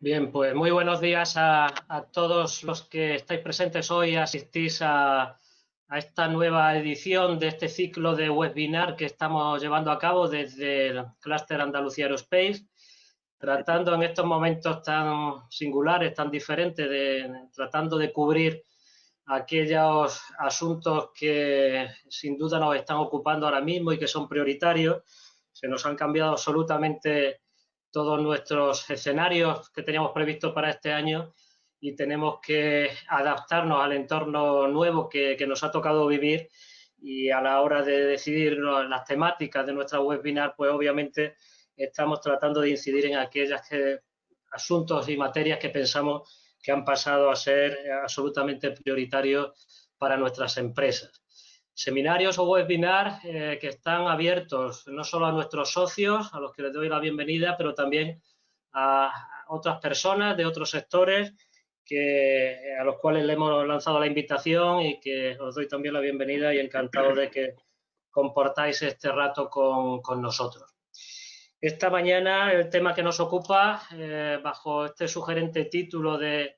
Bien, pues muy buenos días a todos los que estáis presentes hoy, asistís a esta nueva edición de este ciclo de webinar que estamos llevando a cabo desde el Clúster Andalucía Aerospace, tratando en estos momentos tan singulares, tan diferentes, tratando de cubrir aquellos asuntos que sin duda nos están ocupando ahora mismo y que son prioritarios. Se nos han cambiado absolutamente todos nuestros escenarios que teníamos previstos para este año y tenemos que adaptarnos al entorno nuevo que nos ha tocado vivir, y a la hora de decidir las temáticas de nuestra webinar, pues obviamente estamos tratando de incidir en aquellos asuntos y materias que pensamos que han pasado a ser absolutamente prioritarios para nuestras empresas. Seminarios o webinars que están abiertos no solo a nuestros socios, a los que les doy la bienvenida, pero también a otras personas de otros sectores a los cuales le hemos lanzado la invitación y que os doy también la bienvenida y encantado de que compartáis este rato con nosotros. Esta mañana el tema que nos ocupa, bajo este sugerente título de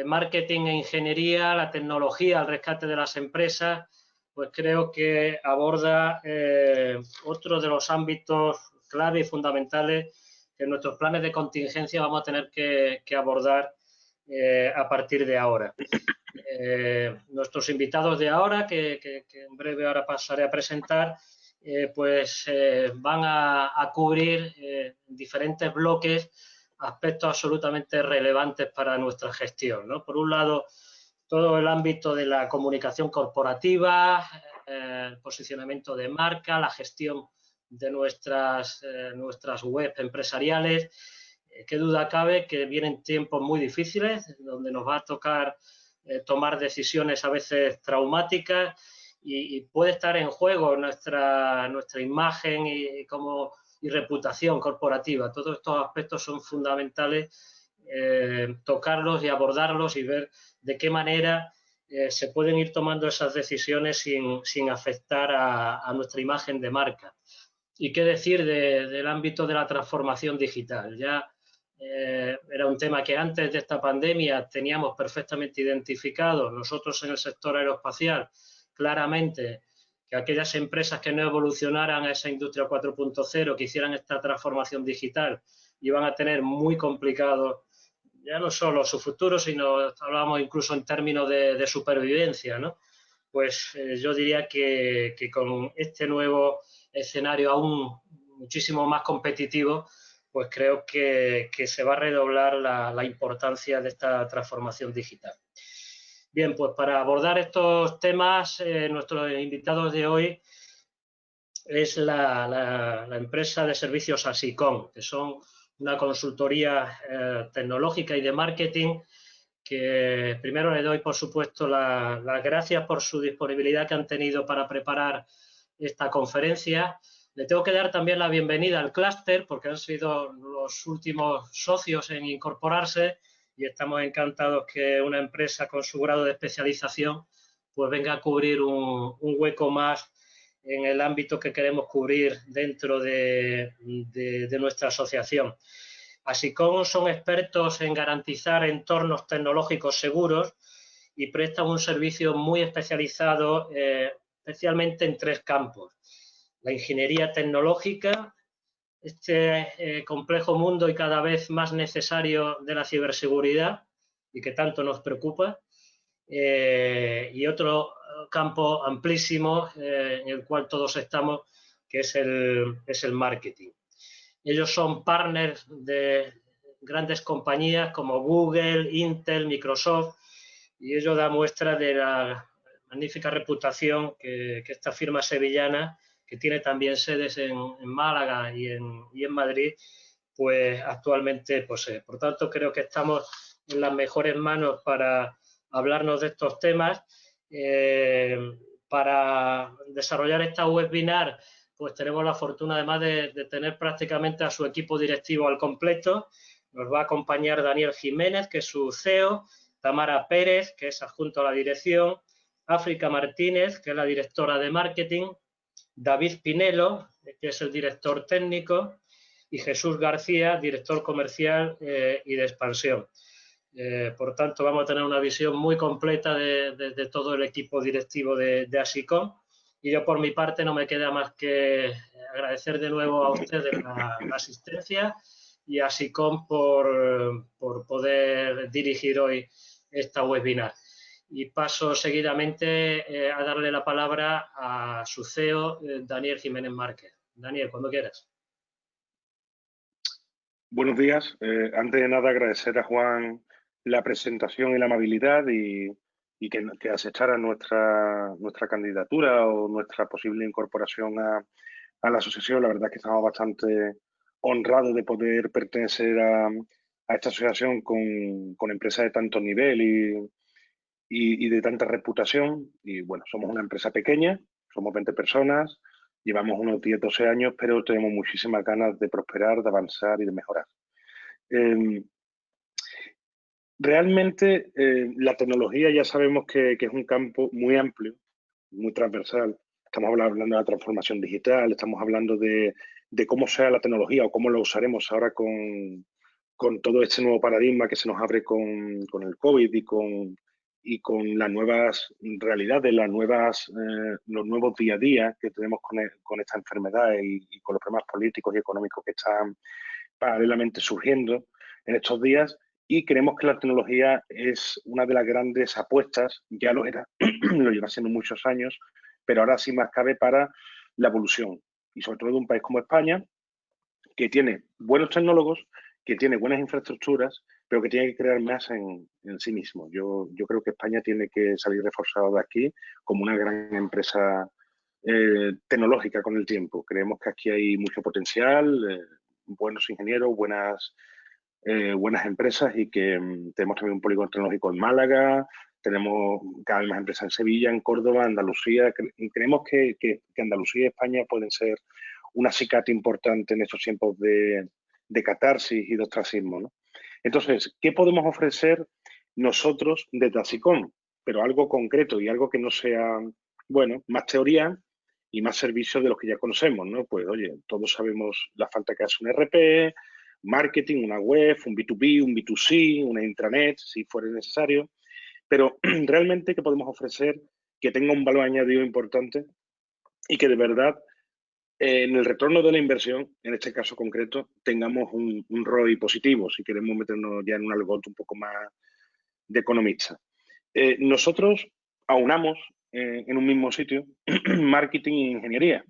marketing e ingeniería, la tecnología al rescate de las empresas, pues creo que aborda otro de los ámbitos clave y fundamentales que en nuestros planes de contingencia vamos a tener que abordar a partir de ahora. Nuestros invitados de ahora, que en breve ahora pasaré a presentar, van a cubrir diferentes bloques aspectos absolutamente relevantes para nuestra gestión, ¿no? Por un lado, todo el ámbito de la comunicación corporativa, el posicionamiento de marca, la gestión de nuestras web empresariales. Qué duda cabe que vienen tiempos muy difíciles, donde nos va a tocar tomar decisiones a veces traumáticas y puede estar en juego nuestra imagen y reputación corporativa. Todos estos aspectos son fundamentales, tocarlos y abordarlos y ver de qué manera se pueden ir tomando esas decisiones sin afectar a nuestra imagen de marca. Y qué decir del ámbito de la transformación digital. Ya era un tema que antes de esta pandemia teníamos perfectamente identificado nosotros en el sector aeroespacial, claramente, que aquellas empresas que no evolucionaran a esa industria 4.0, que hicieran esta transformación digital, iban a tener muy complicado ya no solo su futuro, sino hablamos incluso en términos de supervivencia, ¿no? Pues yo diría que con este nuevo escenario aún muchísimo más competitivo, pues creo que se va a redoblar la importancia de esta transformación digital. Bien, pues para abordar estos temas, nuestros invitados de hoy es la empresa de servicios Asicom, que son una consultoría tecnológica y de marketing, que primero le doy, por supuesto, las gracias por su disponibilidad que han tenido para preparar esta conferencia. Le tengo que dar también la bienvenida al clúster, porque han sido los últimos socios en incorporarse y estamos encantados que una empresa con su grado de especialización pues venga a cubrir un hueco más en el ámbito que queremos cubrir dentro de nuestra asociación. Asicom son expertos en garantizar entornos tecnológicos seguros y prestan un servicio muy especializado, especialmente en tres campos. La ingeniería tecnológica, este complejo mundo y cada vez más necesario de la ciberseguridad y que tanto nos preocupa, y otro campo amplísimo en el cual todos estamos, que es el marketing. Ellos son partners de grandes compañías como Google, Intel, Microsoft, y ello da muestra de la magnífica reputación que esta firma sevillana, que tiene también sedes en Málaga y en Madrid, pues actualmente posee. Por tanto, creo que estamos en las mejores manos para hablarnos de estos temas. Para desarrollar esta webinar, pues tenemos la fortuna además de tener prácticamente a su equipo directivo al completo. Nos va a acompañar Daniel Jiménez, que es su CEO, Tamara Pérez, que es adjunto a la dirección, África Martínez, que es la directora de marketing, David Pinelo, que es el director técnico, y Jesús García, director comercial y de expansión. Por tanto, vamos a tener una visión muy completa de todo el equipo directivo de Asicom. Y yo, por mi parte, no me queda más que agradecer de nuevo a ustedes la asistencia y a Asicom por poder dirigir hoy esta webinar. Y paso seguidamente a darle la palabra a su CEO, Daniel Jiménez Márquez. Daniel, cuando quieras. Buenos días. Antes de nada, agradecer a Juan la presentación y la amabilidad y que aceptara nuestra candidatura o nuestra posible incorporación a la asociación. La verdad es que estamos bastante honrados de poder pertenecer a esta asociación con empresas de tanto nivel y de tanta reputación. Y bueno, somos una empresa pequeña, somos 20 personas, llevamos unos 10, 12 años, pero tenemos muchísimas ganas de prosperar, de avanzar y de mejorar. Realmente la tecnología ya sabemos que es un campo muy amplio, muy transversal. Estamos hablando de la transformación digital, estamos hablando de cómo sea la tecnología o cómo la usaremos ahora con todo este nuevo paradigma que se nos abre con el COVID y con las nuevas realidades, los nuevos día a día que tenemos con esta enfermedad y con los problemas políticos y económicos que están paralelamente surgiendo en estos días. Y creemos que la tecnología es una de las grandes apuestas, ya lo era, lo lleva siendo muchos años, pero ahora sí más cabe para la evolución. Y sobre todo de un país como España, que tiene buenos tecnólogos, que tiene buenas infraestructuras, pero que tiene que crear más en sí mismo. Yo creo que España tiene que salir reforzado de aquí como una gran empresa tecnológica con el tiempo. Creemos que aquí hay mucho potencial, buenos ingenieros, buenas empresas y que tenemos también un polígono tecnológico en Málaga, tenemos cada vez más empresas en Sevilla, en Córdoba, Andalucía. Creemos que Andalucía y España pueden ser un acicate importante en estos tiempos de catarsis y de ostracismo, ¿no? Entonces, ¿qué podemos ofrecer nosotros desde Asicom? Pero algo concreto y algo que no sea, bueno, más teoría y más servicios de los que ya conocemos, ¿no? Pues, oye, todos sabemos la falta que hace un RP, marketing, una web, un B2B, un B2C, una intranet, si fuera necesario. Pero realmente, ¿qué podemos ofrecer que tenga un valor añadido importante y que de verdad en el retorno de la inversión, en este caso concreto, tengamos un ROI positivo, si queremos meternos ya en un argot un poco más de economista? Nosotros aunamos en un mismo sitio marketing e ingeniería.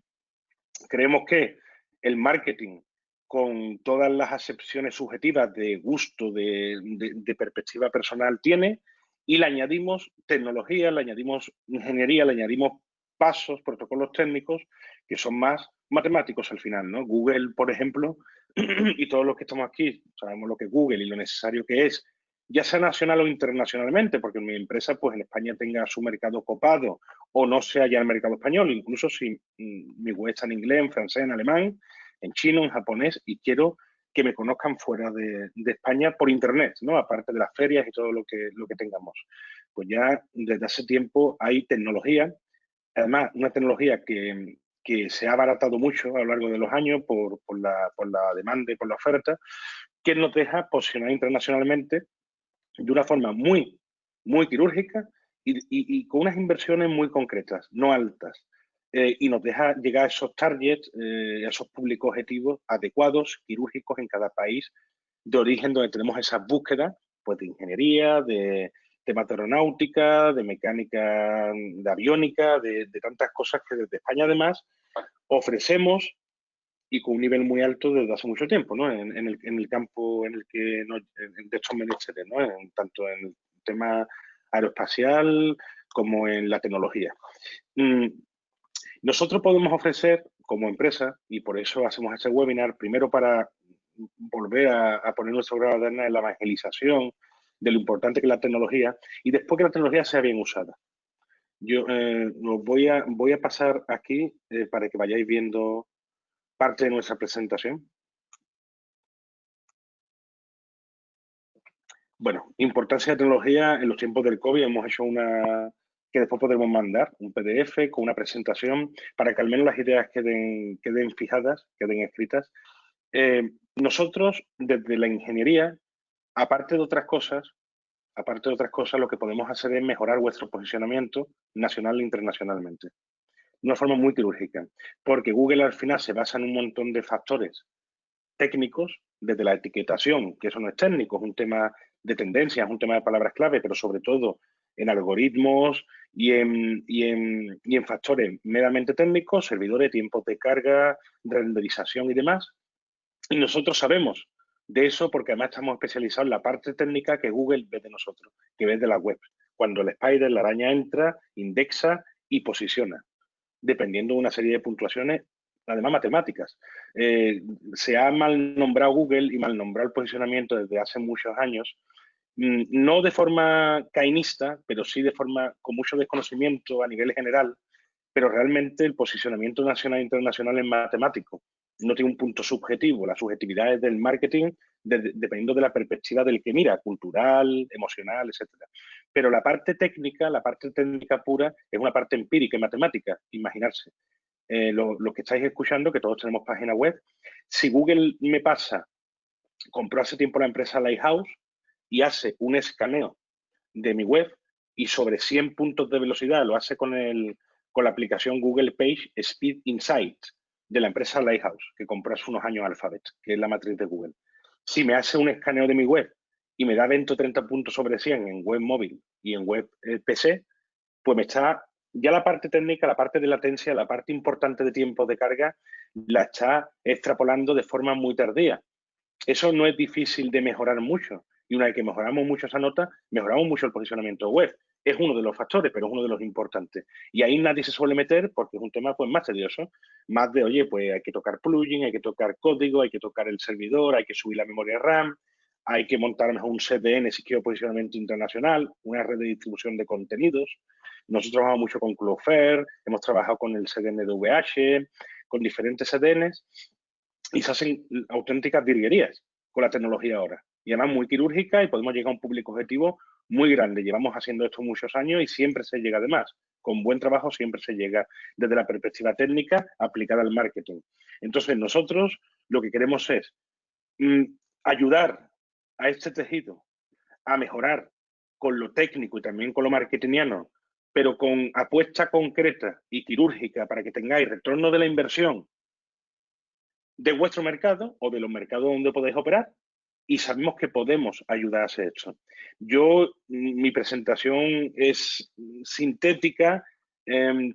Creemos que el marketing, con todas las acepciones subjetivas de gusto, de perspectiva personal, tiene, y le añadimos tecnología, le añadimos ingeniería, le añadimos pasos, protocolos técnicos que son más matemáticos al final, ¿no? Google, por ejemplo, y todos los que estamos aquí sabemos lo que es Google y lo necesario que es, ya sea nacional o internacionalmente, porque mi empresa pues en España tenga su mercado copado o no sea ya el mercado español, incluso si mi web está en inglés, en francés, en alemán, en chino, en japonés, y quiero que me conozcan fuera de España por internet, ¿no? Aparte de las ferias y todo lo que tengamos. Pues ya desde hace tiempo hay tecnología, además una tecnología que se ha abaratado mucho a lo largo de los años por la demanda y por la oferta, que nos deja posicionar internacionalmente de una forma muy, muy quirúrgica y con unas inversiones muy concretas, no altas. Y nos deja llegar a esos targets, a esos públicos objetivos adecuados, quirúrgicos en cada país de origen, donde tenemos esas búsquedas pues, de ingeniería, de temas de aeronáutica, de mecánica, de aviónica, de tantas cosas que desde España además ofrecemos y con un nivel muy alto desde hace mucho tiempo, ¿no? En el campo en el que de estos menesteres, ¿no? Tanto en el tema aeroespacial como en la tecnología. Nosotros podemos ofrecer como empresa, y por eso hacemos este webinar, primero para volver a poner nuestro grado de arena en la evangelización de lo importante que es la tecnología y después que la tecnología sea bien usada. Yo voy a pasar aquí para que vayáis viendo parte de nuestra presentación. Bueno, importancia de tecnología en los tiempos del COVID. Hemos hecho una que después podremos mandar, un PDF con una presentación para que al menos las ideas queden fijadas, queden escritas. Nosotros, desde la ingeniería, aparte de otras cosas, lo que podemos hacer es mejorar vuestro posicionamiento nacional e internacionalmente. De una forma muy quirúrgica, porque Google al final se basa en un montón de factores técnicos, desde la etiquetación, que eso no es técnico, es un tema de tendencias, es un tema de palabras clave, pero sobre todo en algoritmos y en factores meramente técnicos, servidores, tiempos de carga, renderización y demás. Y nosotros sabemos de eso porque además estamos especializados en la parte técnica que Google ve de nosotros, que ve de la web. Cuando el spider, la araña entra, indexa y posiciona, dependiendo de una serie de puntuaciones, además matemáticas. Se ha mal nombrado Google y mal nombrado el posicionamiento desde hace muchos años, no de forma cainista, pero sí de forma con mucho desconocimiento a nivel general, pero realmente el posicionamiento nacional e internacional es matemático. No tiene un punto subjetivo. La subjetividad es del marketing dependiendo de la perspectiva del que mira, cultural, emocional, etcétera. Pero la parte técnica pura, es una parte empírica y matemática, imaginarse. Lo que estáis escuchando, que todos tenemos página web, si Google me pasa, compró hace tiempo la empresa Lighthouse y hace un escaneo de mi web y sobre 100 puntos de velocidad lo hace con la aplicación Google Page Speed Insight de la empresa Lighthouse, que compró hace unos años Alphabet, que es la matriz de Google. Si me hace un escaneo de mi web y me da 20 o 30 puntos sobre 100 en web móvil y en web PC, pues me está, ya la parte técnica, la parte de latencia, la parte importante de tiempo de carga, la está extrapolando de forma muy tardía. Eso no es difícil de mejorar mucho. Y una vez que mejoramos mucho esa nota, mejoramos mucho el posicionamiento web. Es uno de los factores, pero es uno de los importantes. Y ahí nadie se suele meter porque es un tema pues más tedioso. Más de, oye, pues hay que tocar plugin, hay que tocar código, hay que tocar el servidor, hay que subir la memoria RAM, hay que montar mejor un CDN si quiero posicionamiento internacional, una red de distribución de contenidos. Nosotros trabajamos mucho con Cloudflare, hemos trabajado con el CDN de VH, con diferentes CDNs y se hacen auténticas virguerías con la tecnología ahora. Y además muy quirúrgica y podemos llegar a un público objetivo muy grande. Llevamos haciendo esto muchos años y siempre se llega además. Con buen trabajo siempre se llega desde la perspectiva técnica aplicada al marketing. Entonces nosotros lo que queremos es ayudar a este tejido a mejorar con lo técnico y también con lo marketingiano, pero con apuesta concreta y quirúrgica para que tengáis retorno de la inversión de vuestro mercado o de los mercados donde podéis operar y sabemos que podemos ayudar a hacer esto. Mi presentación es sintética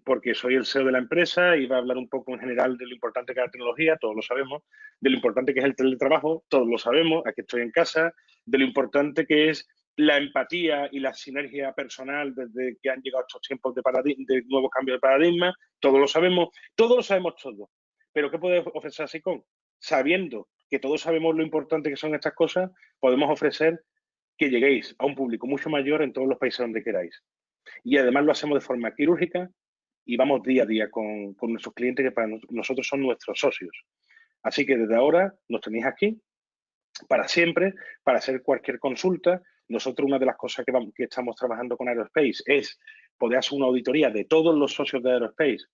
porque soy el CEO de la empresa y va a hablar un poco en general de lo importante que es la tecnología, todos lo sabemos, de lo importante que es el teletrabajo, todos lo sabemos, aquí estoy en casa, de lo importante que es la empatía y la sinergia personal desde que han llegado estos tiempos de nuevos cambios de paradigma, todos lo sabemos todo. Pero ¿qué puede ofrecer SICOM? Sabiendo que todos sabemos lo importante que son estas cosas, podemos ofrecer que lleguéis a un público mucho mayor en todos los países donde queráis. Y además lo hacemos de forma quirúrgica y vamos día a día con nuestros clientes que para nosotros son nuestros socios. Así que desde ahora nos tenéis aquí para siempre, para hacer cualquier consulta. Nosotros una de las cosas que estamos trabajando con Aerospace es poder hacer una auditoría de todos los socios de Aerospace,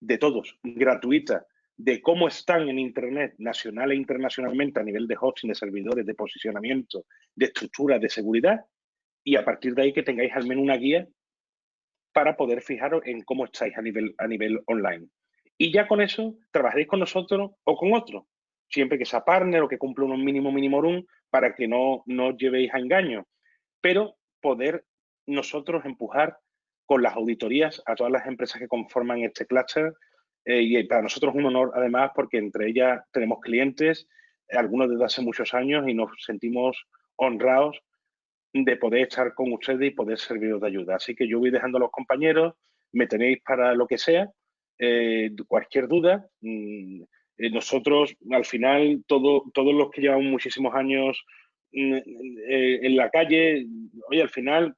de todos, gratuita, de cómo están en Internet nacional e internacionalmente a nivel de hosting, de servidores, de posicionamiento, de estructura, de seguridad, y a partir de ahí que tengáis al menos una guía para poder fijaros en cómo estáis a nivel online. Y ya con eso trabajaréis con nosotros o con otros, siempre que sea partner o que cumpla un mínimo RUN para que no os llevéis a engaño, pero poder nosotros empujar con las auditorías a todas las empresas que conforman este clúster. Y para nosotros es un honor, además, porque entre ellas tenemos clientes, algunos desde hace muchos años, y nos sentimos honrados de poder estar con ustedes y poder serviros de ayuda. Así que yo voy dejando a los compañeros, me tenéis para lo que sea, cualquier duda. Nosotros, al final, todos los que llevamos muchísimos años en la calle, oye, al final,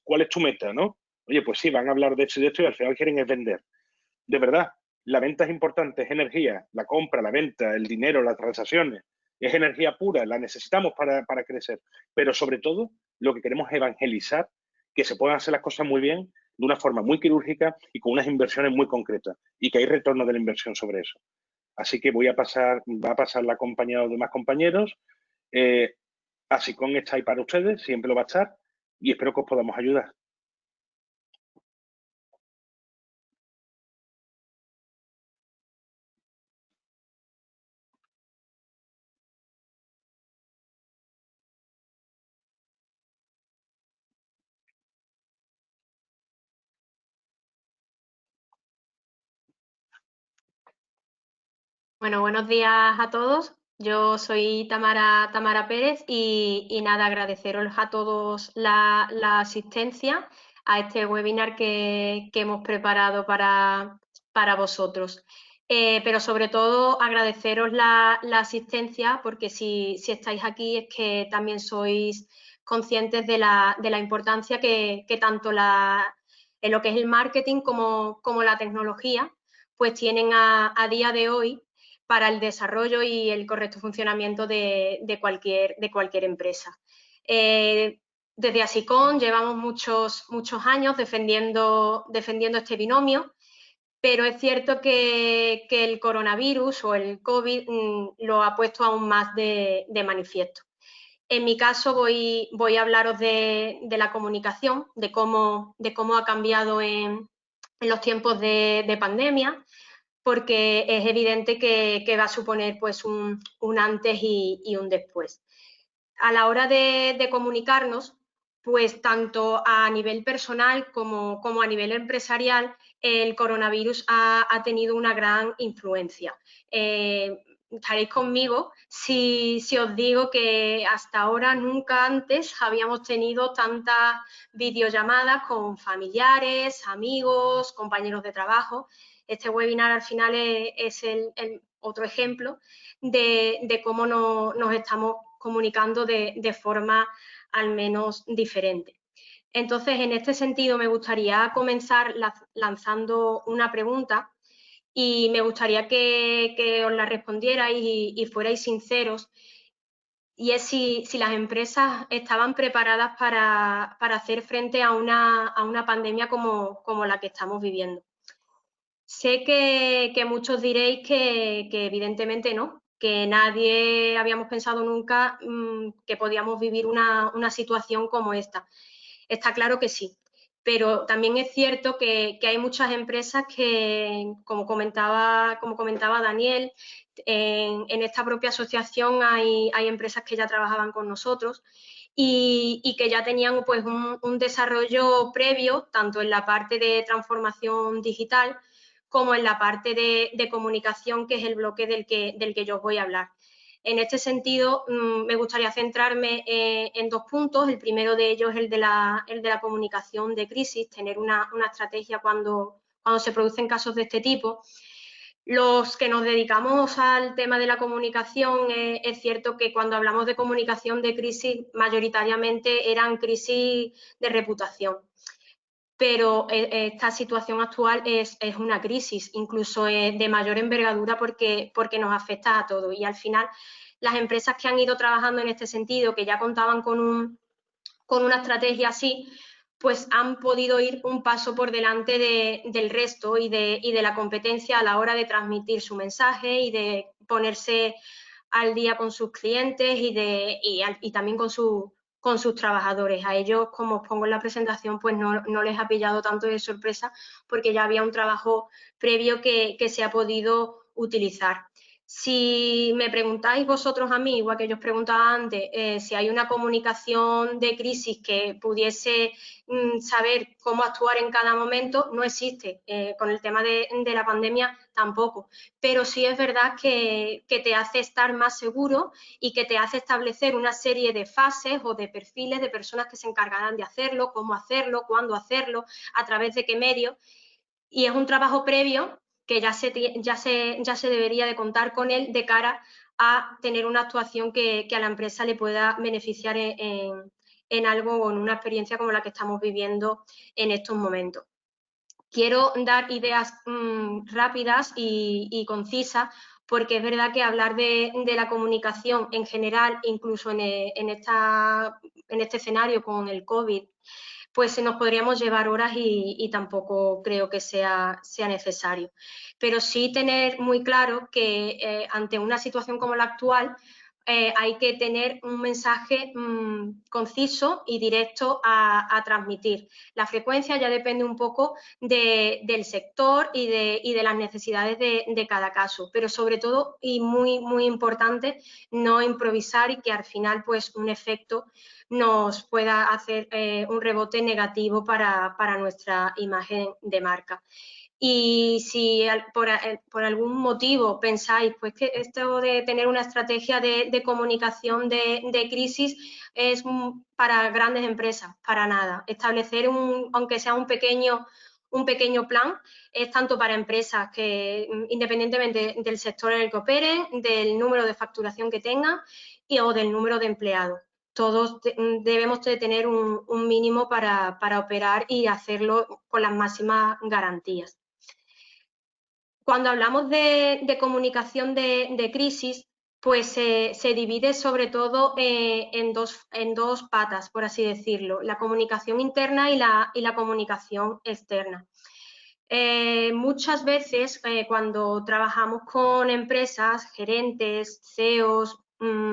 ¿cuál es tu meta, no? Oye, pues sí, van a hablar de esto y de esto y al final quieren es vender. De verdad, la venta es importante, es energía, la compra, la venta, el dinero, las transacciones, es energía pura, la necesitamos para crecer. Pero sobre todo, lo que queremos es evangelizar que se puedan hacer las cosas muy bien, de una forma muy quirúrgica y con unas inversiones muy concretas y que hay retorno de la inversión sobre eso. Así que va a pasar la compañía a los demás compañeros. Asicom está ahí para ustedes, siempre lo va a estar y espero que os podamos ayudar. Bueno, buenos días a todos. Yo soy Tamara Pérez y nada, agradeceros a todos la asistencia a este webinar que hemos preparado para vosotros. Pero sobre todo agradeceros la asistencia, porque si estáis aquí es que también sois conscientes de la importancia que tanto en lo que es el marketing como la tecnología pues tienen a día de hoy para el desarrollo y el correcto funcionamiento de cualquier empresa. Desde Asicom llevamos muchos años defendiendo este binomio, pero es cierto que el coronavirus o el COVID lo ha puesto aún más de manifiesto. En mi caso voy a hablaros de la comunicación, de cómo ha cambiado en los tiempos de pandemia, porque es evidente que va a suponer pues un antes y un después. A la hora de comunicarnos, pues tanto a nivel personal como a nivel empresarial, el coronavirus ha tenido una gran influencia. Estaréis conmigo si os digo que hasta ahora nunca antes habíamos tenido tantas videollamadas con familiares, amigos, compañeros de trabajo. Este webinar al final es el otro ejemplo de cómo nos estamos comunicando de forma al menos diferente. Entonces, en este sentido, me gustaría comenzar lanzando una pregunta y me gustaría que os la respondierais y fuerais sinceros, y es si las empresas estaban preparadas para hacer frente a una pandemia como la que estamos viviendo. Sé que muchos diréis que evidentemente no, que nadie habíamos pensado nunca que podíamos vivir una situación como esta. Está claro que sí, pero también es cierto que hay muchas empresas que, como comentaba Daniel, en esta propia asociación hay empresas que ya trabajaban con nosotros y que ya tenían pues un desarrollo previo, tanto en la parte de transformación digital como en la parte de comunicación, que es el bloque del que yo os voy a hablar. En este sentido, me gustaría centrarme en dos puntos. El primero de ellos es el de la comunicación de crisis, tener una estrategia cuando se producen casos de este tipo. Los que nos dedicamos al tema de la comunicación, es cierto que cuando hablamos de comunicación de crisis, mayoritariamente eran crisis de reputación. Pero esta situación actual es una crisis, incluso de mayor envergadura, porque nos afecta a todos. Y al final, las empresas que han ido trabajando en este sentido, que ya contaban con una estrategia así, pues han podido ir un paso por delante del resto y de la competencia a la hora de transmitir su mensaje y de ponerse al día con sus clientes y también con sus trabajadores. A ellos, como os pongo en la presentación, pues no les ha pillado tanto de sorpresa, porque ya había un trabajo previo que se ha podido utilizar. Si me preguntáis vosotros a mí, igual que yo os preguntaba antes, si hay una comunicación de crisis que pudiese saber cómo actuar en cada momento, no existe. Con el tema de la pandemia tampoco. Pero sí es verdad que te hace estar más seguro y que te hace establecer una serie de fases o de perfiles de personas que se encargarán de hacerlo, cómo hacerlo, cuándo hacerlo, a través de qué medios. Y es un trabajo previo que ya se debería de contar con él de cara a tener una actuación que a la empresa le pueda beneficiar en algo o en una experiencia como la que estamos viviendo en estos momentos. Quiero dar ideas rápidas y concisas, porque es verdad que hablar de la comunicación en general, incluso en este escenario con el COVID, pues nos podríamos llevar horas y tampoco creo que sea necesario. Pero sí tener muy claro que ante una situación como la actual, hay que tener un mensaje conciso y directo a transmitir. La frecuencia ya depende un poco del sector y de las necesidades de cada caso, pero sobre todo, y muy, muy importante, no improvisar y que al final pues un efecto nos pueda hacer un rebote negativo para nuestra imagen de marca. Y si por algún motivo pensáis pues que esto de tener una estrategia de comunicación de crisis es para grandes empresas, para nada. Establecer, aunque sea un pequeño plan, es tanto para empresas que, independientemente del sector en el que operen, del número de facturación que tengan o del número de empleados. Todos debemos de tener un mínimo para operar y hacerlo con las máximas garantías. Cuando hablamos de comunicación de crisis, pues se divide sobre todo en dos patas, por así decirlo, la comunicación interna y la comunicación externa. Muchas veces cuando trabajamos con empresas, gerentes, CEOs,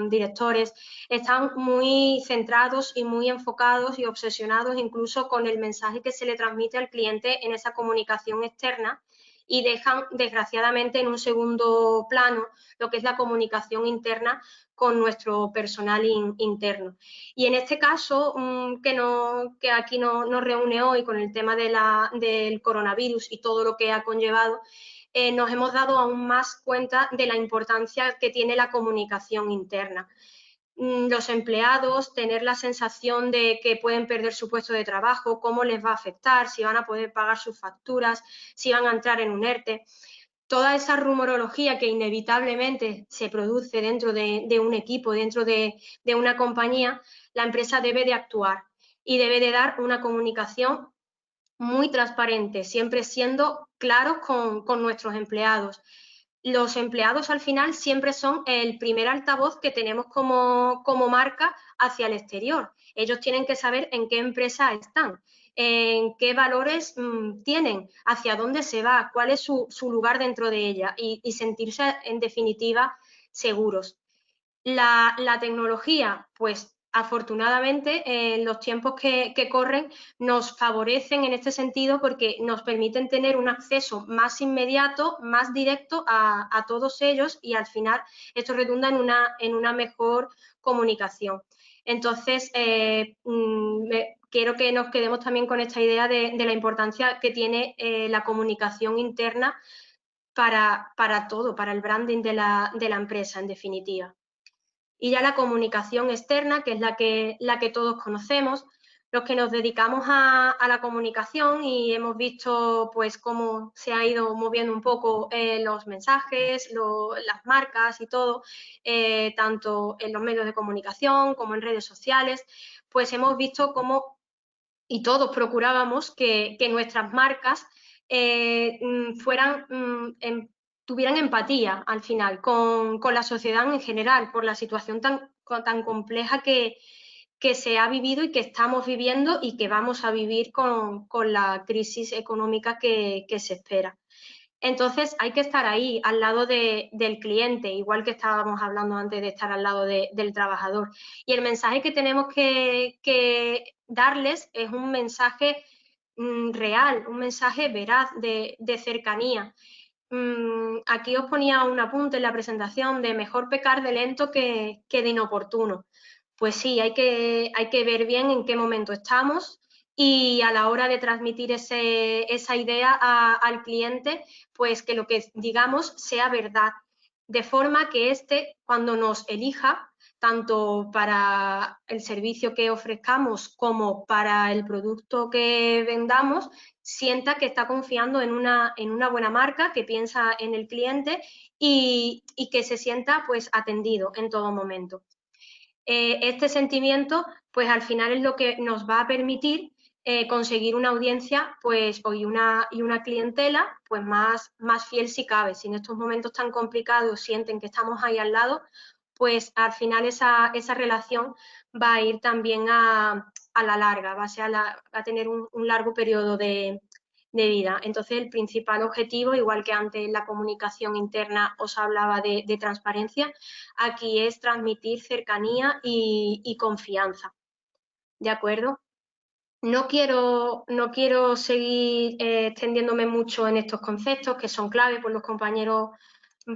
directores, están muy centrados y muy enfocados y obsesionados incluso con el mensaje que se le transmite al cliente en esa comunicación externa, y dejan desgraciadamente en un segundo plano lo que es la comunicación interna con nuestro personal interno. Y en este caso, que aquí nos reúne hoy con el tema del coronavirus y todo lo que ha conllevado, nos hemos dado aún más cuenta de la importancia que tiene la comunicación interna. Los empleados, tener la sensación de que pueden perder su puesto de trabajo, cómo les va a afectar, si van a poder pagar sus facturas, si van a entrar en un ERTE. Toda esa rumorología que inevitablemente se produce dentro de un equipo, dentro de una compañía, la empresa debe de actuar y debe de dar una comunicación muy transparente, siempre siendo claros con nuestros empleados. Los empleados al final siempre son el primer altavoz que tenemos como marca hacia el exterior. Ellos tienen que saber en qué empresa están, en qué valores tienen, hacia dónde se va, cuál es su lugar dentro de ella y sentirse en definitiva seguros. La tecnología, pues afortunadamente en los tiempos que corren nos favorecen en este sentido porque nos permiten tener un acceso más inmediato, más directo a todos ellos, y al final esto redunda en una mejor comunicación. Entonces, quiero que nos quedemos también con esta idea de la importancia que tiene la comunicación interna para todo, para el branding de la empresa en definitiva. Y ya la comunicación externa, que es la que todos conocemos, los que nos dedicamos a la comunicación y hemos visto pues cómo se ha ido moviendo un poco los mensajes, las marcas y todo, tanto en los medios de comunicación como en redes sociales, pues hemos visto cómo, y todos procurábamos que nuestras marcas tuvieran empatía al final con la sociedad en general, por la situación tan compleja que se ha vivido y que estamos viviendo y que vamos a vivir con la crisis económica que se espera. Entonces hay que estar ahí, al lado del cliente, igual que estábamos hablando antes de estar al lado del trabajador. Y el mensaje que tenemos que darles es un mensaje real, un mensaje veraz, de cercanía. Aquí os ponía un apunte en la presentación de mejor pecar de lento que de inoportuno. Pues sí, hay que ver bien en qué momento estamos y a la hora de transmitir esa idea al cliente, pues que lo que digamos sea verdad, de forma que éste, cuando nos elija, tanto para el servicio que ofrezcamos como para el producto que vendamos, sienta que está confiando en una buena marca, que piensa en el cliente y que se sienta pues atendido en todo momento. Este sentimiento pues al final es lo que nos va a permitir conseguir una audiencia pues, y una clientela pues más fiel si cabe. Si en estos momentos tan complicados sienten que estamos ahí al lado, pues al final esa relación va a ir también a a la larga, va a tener un largo periodo de vida. Entonces, el principal objetivo, igual que antes la comunicación interna os hablaba de transparencia, aquí es transmitir cercanía y confianza. ¿De acuerdo? No quiero seguir extendiéndome mucho en estos conceptos que son clave, pues los compañeros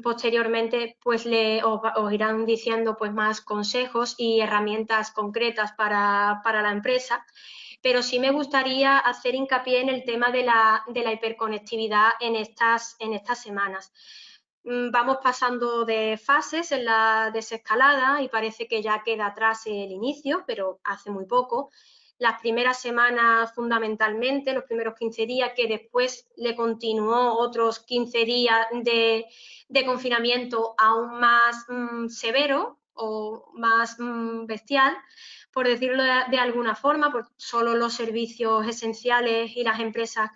posteriormente pues os irán diciendo pues más consejos y herramientas concretas para la empresa, pero sí me gustaría hacer hincapié en el tema de la hiperconectividad en estas semanas. Vamos pasando de fases en la desescalada y parece que ya queda atrás el inicio, pero hace muy poco. Las primeras semanas fundamentalmente, los primeros 15 días, que después le continuó otros 15 días de confinamiento aún más severo o más bestial, por decirlo de alguna forma, pues solo los servicios esenciales y las empresas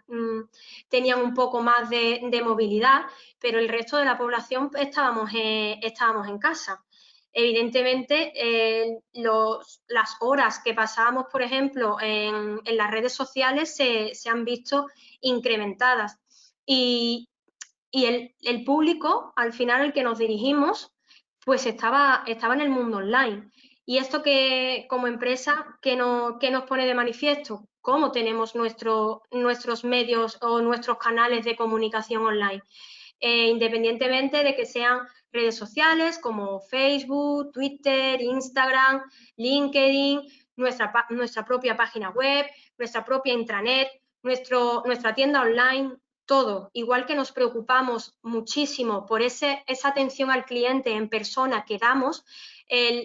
tenían un poco más de movilidad, pero el resto de la población estábamos en casa. Evidentemente, las horas que pasábamos, por ejemplo, en las redes sociales se han visto incrementadas y el público, al final, al que nos dirigimos, pues estaba en el mundo online. Y esto que, como empresa, ¿qué nos pone de manifiesto? ¿Cómo tenemos nuestros medios o nuestros canales de comunicación online? Independientemente de que sean redes sociales como Facebook, Twitter, Instagram, LinkedIn, nuestra propia página web, nuestra propia intranet, nuestra tienda online, todo. Igual que nos preocupamos muchísimo por esa atención al cliente en persona que damos,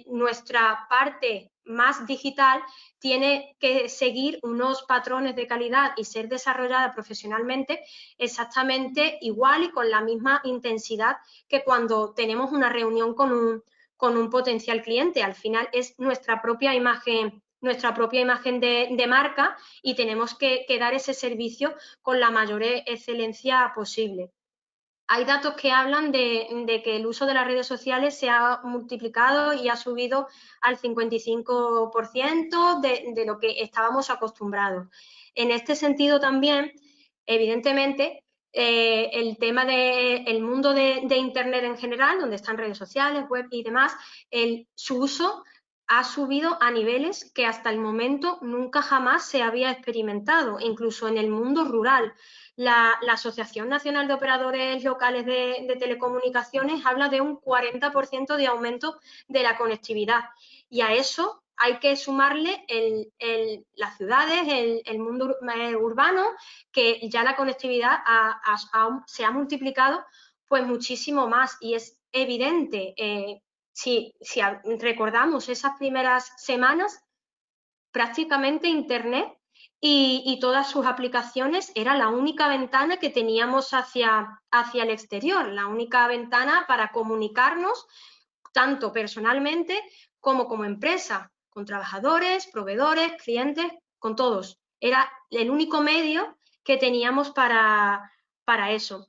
nuestra parte más digital tiene que seguir unos patrones de calidad y ser desarrollada profesionalmente exactamente igual y con la misma intensidad que cuando tenemos una reunión con un potencial cliente. Al final es nuestra propia imagen de marca y tenemos que dar ese servicio con la mayor excelencia posible. Hay datos que hablan de que el uso de las redes sociales se ha multiplicado y ha subido al 55% de lo que estábamos acostumbrados. En este sentido también, evidentemente, el tema del mundo de Internet en general, donde están redes sociales, web y demás, su uso ha subido a niveles que hasta el momento nunca jamás se había experimentado, incluso en el mundo rural. La Asociación Nacional de Operadores Locales de Telecomunicaciones habla de un 40% de aumento de la conectividad y a eso hay que sumarle las ciudades, el mundo urbano, que ya la conectividad se ha multiplicado pues muchísimo más y es evidente, si recordamos esas primeras semanas, prácticamente Internet y todas sus aplicaciones era la única ventana que teníamos hacia el exterior, la única ventana para comunicarnos tanto personalmente como empresa, con trabajadores, proveedores, clientes, con todos. Era el único medio que teníamos para eso.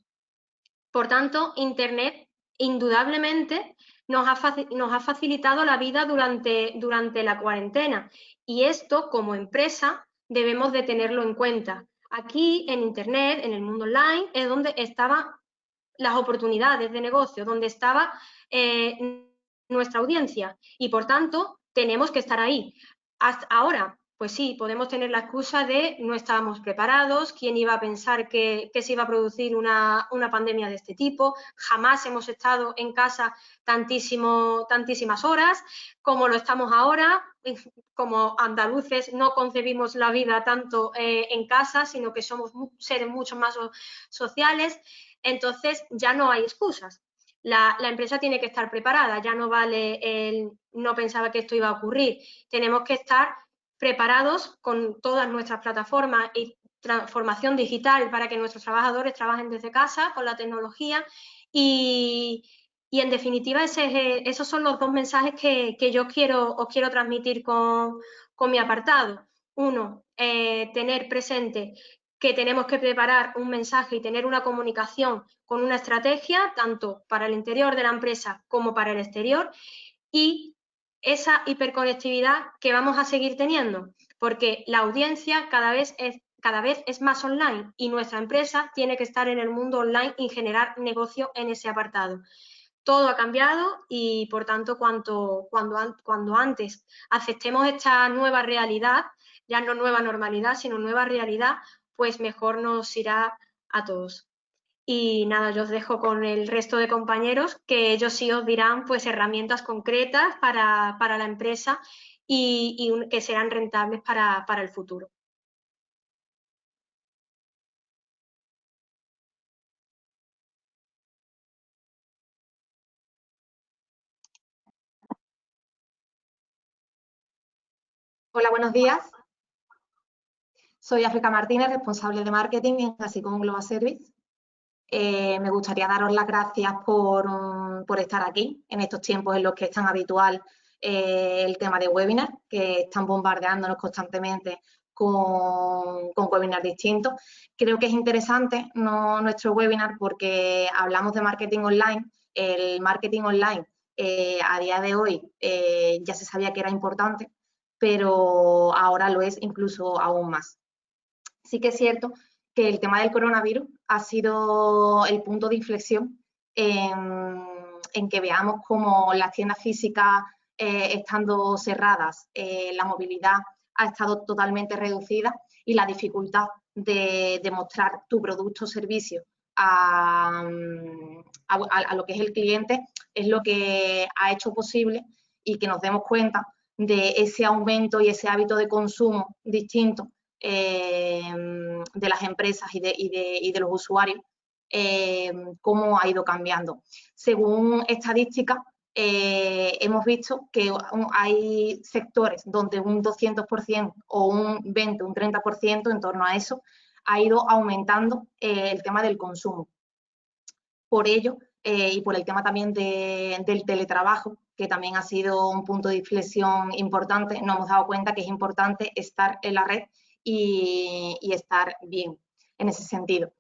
Por tanto, Internet indudablemente nos ha facilitado la vida durante la cuarentena y esto, como empresa, debemos de tenerlo en cuenta. Aquí, en Internet, en el mundo online, es donde estaban las oportunidades de negocio, donde estaba nuestra audiencia y, por tanto, tenemos que estar ahí. Hasta ahora, pues sí, podemos tener la excusa de no estábamos preparados, quién iba a pensar que se iba a producir una pandemia de este tipo, jamás hemos estado en casa tantísimas horas como lo estamos ahora, como andaluces no concebimos la vida tanto en casa, sino que somos seres mucho más sociales, entonces ya no hay excusas. La empresa tiene que estar preparada, ya no vale el no pensaba que esto iba a ocurrir, tenemos que estar preparados con todas nuestras plataformas y transformación digital para que nuestros trabajadores trabajen desde casa con la tecnología y en definitiva esos son los dos mensajes que yo os quiero transmitir con mi apartado. Uno, tener presente que tenemos que preparar un mensaje y tener una comunicación con una estrategia, tanto para el interior de la empresa como para el exterior, y esa hiperconectividad que vamos a seguir teniendo. porque la audiencia cada vez es más online y nuestra empresa tiene que estar en el mundo online y generar negocio en ese apartado. Todo ha cambiado y, por tanto, cuando antes aceptemos esta nueva realidad, ya no nueva normalidad, sino nueva realidad, pues mejor nos irá a todos. Y nada, yo os dejo con el resto de compañeros, que ellos sí os dirán pues herramientas concretas para la empresa y que sean rentables para el futuro. Hola, buenos días. Soy África Martínez, responsable de marketing en Gasicom Global Service. Me gustaría daros las gracias por estar aquí en estos tiempos en los que es tan habitual el tema de webinar, que están bombardeándonos constantemente con webinars distintos. Creo que es interesante nuestro webinar porque hablamos de marketing online. El marketing online a día de hoy ya se sabía que era importante, pero ahora lo es incluso aún más. Sí que es cierto que el tema del coronavirus ha sido el punto de inflexión en que veamos cómo las tiendas físicas estando cerradas, la movilidad ha estado totalmente reducida y la dificultad de mostrar tu producto o servicio a lo que es el cliente es lo que ha hecho posible y que nos demos cuenta de ese aumento y ese hábito de consumo distinto de las empresas y de los usuarios, cómo ha ido cambiando. Según estadísticas, hemos visto que hay sectores donde un 200% o un 20, un 30% en torno a eso ha ido aumentando el tema del consumo. Por ello, y por el tema también del teletrabajo, que también ha sido un punto de inflexión importante, nos hemos dado cuenta que es importante estar en la red y estar bien en ese sentido.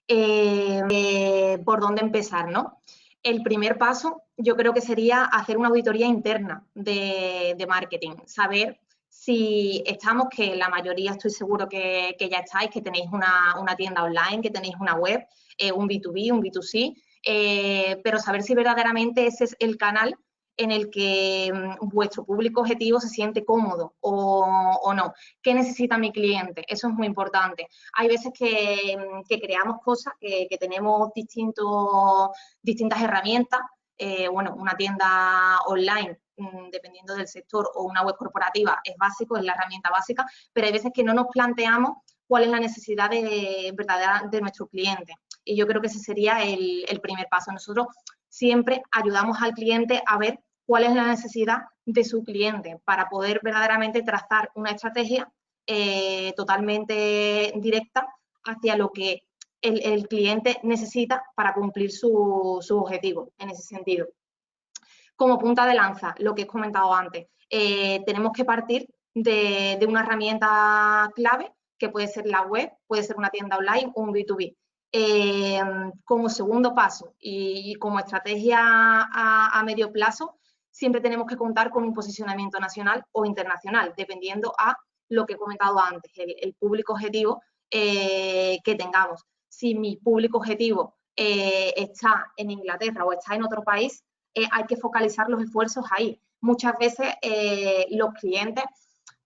¿Por dónde empezar, no? El primer paso yo creo que sería hacer una auditoría interna de marketing, saber si estamos, que la mayoría estoy seguro que ya estáis, que tenéis una tienda online, que tenéis una web, un B2B, un B2C, pero saber si verdaderamente ese es el canal en el que vuestro público objetivo se siente cómodo o no. ¿Qué necesita mi cliente? Eso es muy importante. Hay veces que creamos cosas, que tenemos distintas herramientas, bueno, una tienda online, dependiendo del sector, o una web corporativa es básico, es la herramienta básica, pero hay veces que no nos planteamos cuál es la necesidad verdadera de nuestro cliente. Y yo creo que ese sería el primer paso. Nosotros siempre ayudamos al cliente a ver cuál es la necesidad de su cliente para poder verdaderamente trazar una estrategia totalmente directa hacia lo que el cliente necesita para cumplir su objetivo en ese sentido. Como punta de lanza, lo que he comentado antes, tenemos que partir de una herramienta clave, que puede ser la web, puede ser una tienda online o un B2B. Como segundo paso y como estrategia a medio plazo, siempre tenemos que contar con un posicionamiento nacional o internacional, dependiendo a lo que he comentado antes, el público objetivo que tengamos. Si mi público objetivo está en Inglaterra o está en otro país, hay que focalizar los esfuerzos ahí. Muchas veces los clientes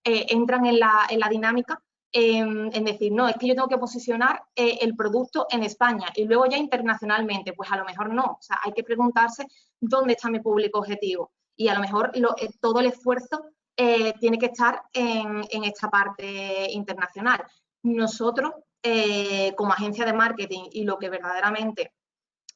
entran en la dinámica en decir, no, es que yo tengo que posicionar el producto en España y luego ya internacionalmente. Pues a lo mejor no, o sea, hay que preguntarse dónde está mi público objetivo y a lo mejor todo el esfuerzo tiene que estar en esta parte internacional. Nosotros, como agencia de marketing, y lo que verdaderamente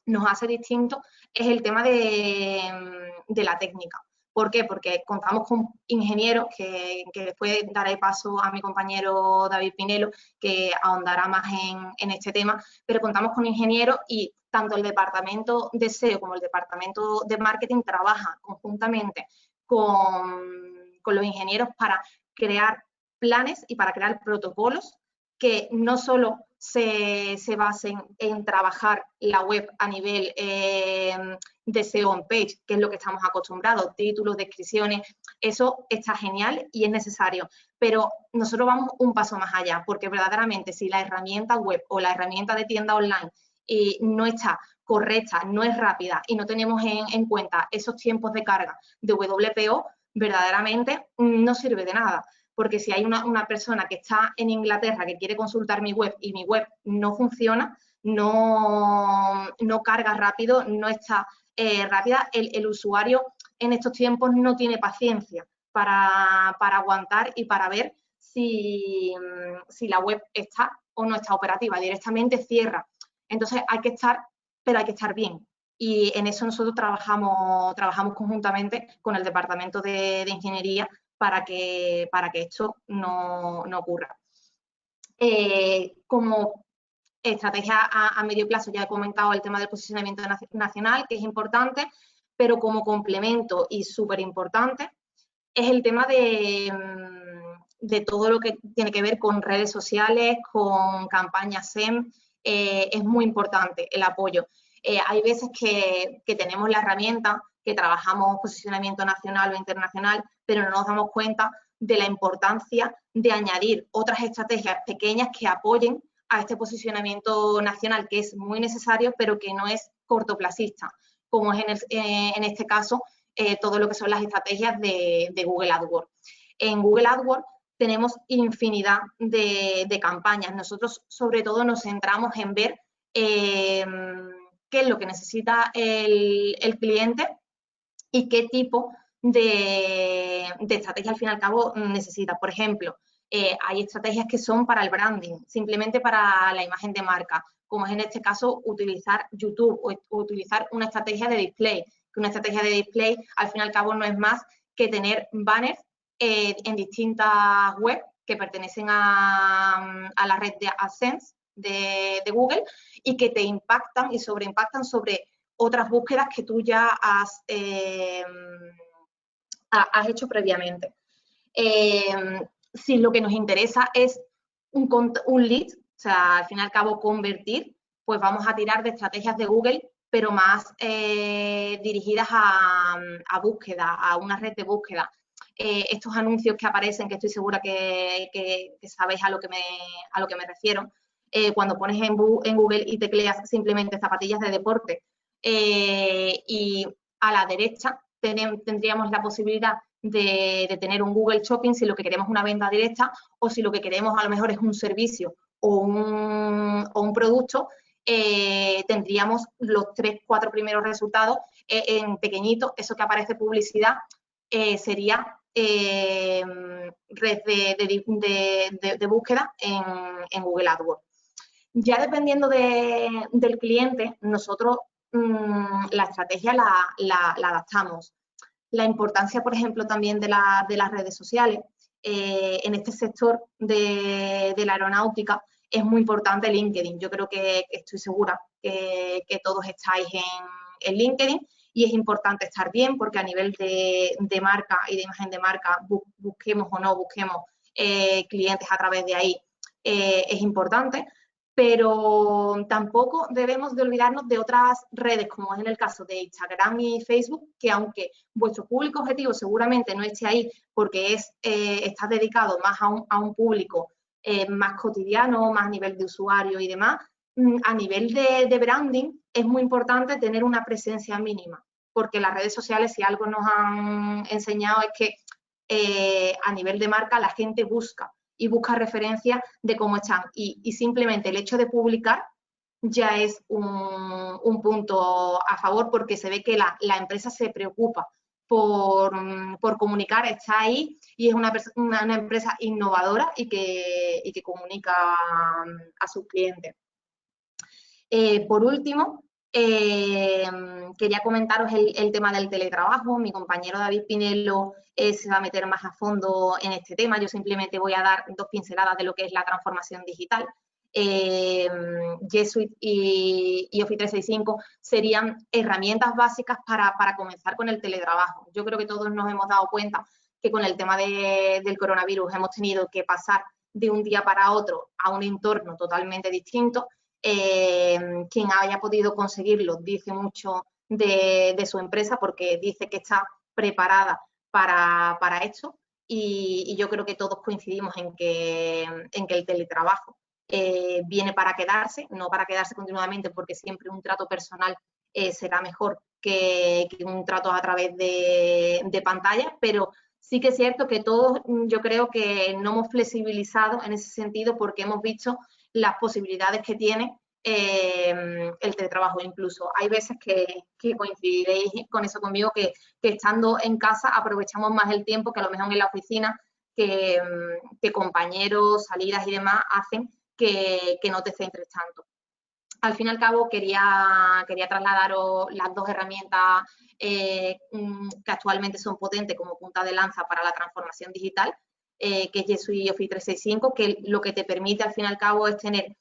nos hace distinto es el tema de la técnica. ¿Por qué? Porque contamos con ingenieros, que después daré paso a mi compañero David Pinelo, que ahondará más en este tema, pero contamos con ingenieros y tanto el departamento de SEO como el departamento de marketing trabajan conjuntamente con los ingenieros para crear planes y para crear protocolos que no solo se basen en trabajar la web a nivel de SEO on page, que es lo que estamos acostumbrados, títulos, descripciones, eso está genial y es necesario, pero nosotros vamos un paso más allá, porque verdaderamente si la herramienta web o la herramienta de tienda online no está correcta, no es rápida y no tenemos en cuenta esos tiempos de carga de WPO, verdaderamente no sirve de nada. Porque si hay una persona que está en Inglaterra que quiere consultar mi web y mi web no funciona, no carga rápido, no está rápida, el usuario en estos tiempos no tiene paciencia para aguantar y para ver si la web está o no está operativa, directamente cierra. Entonces hay que estar, pero hay que estar bien. Y en eso nosotros trabajamos conjuntamente con el Departamento de Ingeniería para que esto no ocurra. Como estrategia a medio plazo, ya he comentado el tema del posicionamiento nacional, que es importante, pero como complemento y súper importante es el tema de todo lo que tiene que ver con redes sociales, con campañas SEM. Es muy importante el apoyo. Hay veces que tenemos la herramienta, que trabajamos posicionamiento nacional o internacional, pero no nos damos cuenta de la importancia de añadir otras estrategias pequeñas que apoyen a este posicionamiento nacional, que es muy necesario, pero que no es cortoplacista, como es en este caso todo lo que son las estrategias de Google AdWords. En Google AdWords tenemos infinidad de campañas. Nosotros, sobre todo, nos centramos en ver qué es lo que necesita el cliente y qué tipo de estrategia al fin y al cabo necesita. Por ejemplo, hay estrategias que son para el branding, simplemente para la imagen de marca, como es en este caso utilizar YouTube o utilizar una estrategia de display, que una estrategia de display al fin y al cabo no es más que tener banners en distintas webs que pertenecen a la red de AdSense de Google y que te impactan y sobreimpactan sobre otras búsquedas que tú ya has hecho previamente. Si lo que nos interesa es un lead, o sea, al fin y al cabo convertir, pues vamos a tirar de estrategias de Google, pero más dirigidas a búsqueda, a una red de búsqueda. Estos anuncios que aparecen, que estoy segura que sabéis a lo que me refiero, cuando pones en Google y tecleas simplemente zapatillas de deporte y a la derecha tendríamos la posibilidad de tener un Google Shopping si lo que queremos es una venta directa o si lo que queremos a lo mejor es un servicio o un producto, tendríamos los 3-4 primeros resultados en pequeñito. Eso que aparece publicidad sería red de búsqueda en Google AdWords. Ya dependiendo del cliente, nosotros la estrategia la adaptamos. La importancia, por ejemplo, también de las redes sociales. En este sector de la aeronáutica es muy importante LinkedIn. Yo creo que estoy segura que todos estáis en LinkedIn y es importante estar bien porque a nivel de marca y de imagen de marca, busquemos o no busquemos clientes a través de ahí, es importante. Pero tampoco debemos de olvidarnos de otras redes, como es en el caso de Instagram y Facebook, que aunque vuestro público objetivo seguramente no esté ahí porque está dedicado más a un público más cotidiano, más a nivel de usuario y demás, a nivel de branding es muy importante tener una presencia mínima, porque las redes sociales, si algo nos han enseñado, es que a nivel de marca la gente busca referencias de cómo están y simplemente el hecho de publicar ya es un punto a favor porque se ve que la empresa se preocupa por comunicar, está ahí y es una empresa innovadora y que comunica a sus clientes. Por último, quería comentaros el tema del teletrabajo. Mi compañero David Pinelo se va a meter más a fondo en este tema. Yo simplemente voy a dar 2 pinceladas de lo que es la transformación digital. G Suite y Office 365 serían herramientas básicas para comenzar con el teletrabajo. Yo creo que todos nos hemos dado cuenta que con el tema del coronavirus hemos tenido que pasar de un día para otro a un entorno totalmente distinto. Quien haya podido conseguirlo dice mucho de su empresa porque dice que está preparada para esto y yo creo que todos coincidimos en que el teletrabajo viene para quedarse, no para quedarse continuamente porque siempre un trato personal será mejor que un trato a través de pantalla, pero sí que es cierto que todos yo creo que no hemos flexibilizado en ese sentido porque hemos visto las posibilidades que tiene el teletrabajo. Incluso hay veces que coincidiréis con eso conmigo, que estando en casa aprovechamos más el tiempo que a lo mejor en la oficina, que compañeros, salidas y demás hacen que no te centres tanto. Al fin y al cabo, quería trasladaros las dos herramientas que actualmente son potentes como punta de lanza para la transformación digital, que es G Suite y Office 365, que lo que te permite al fin y al cabo es tener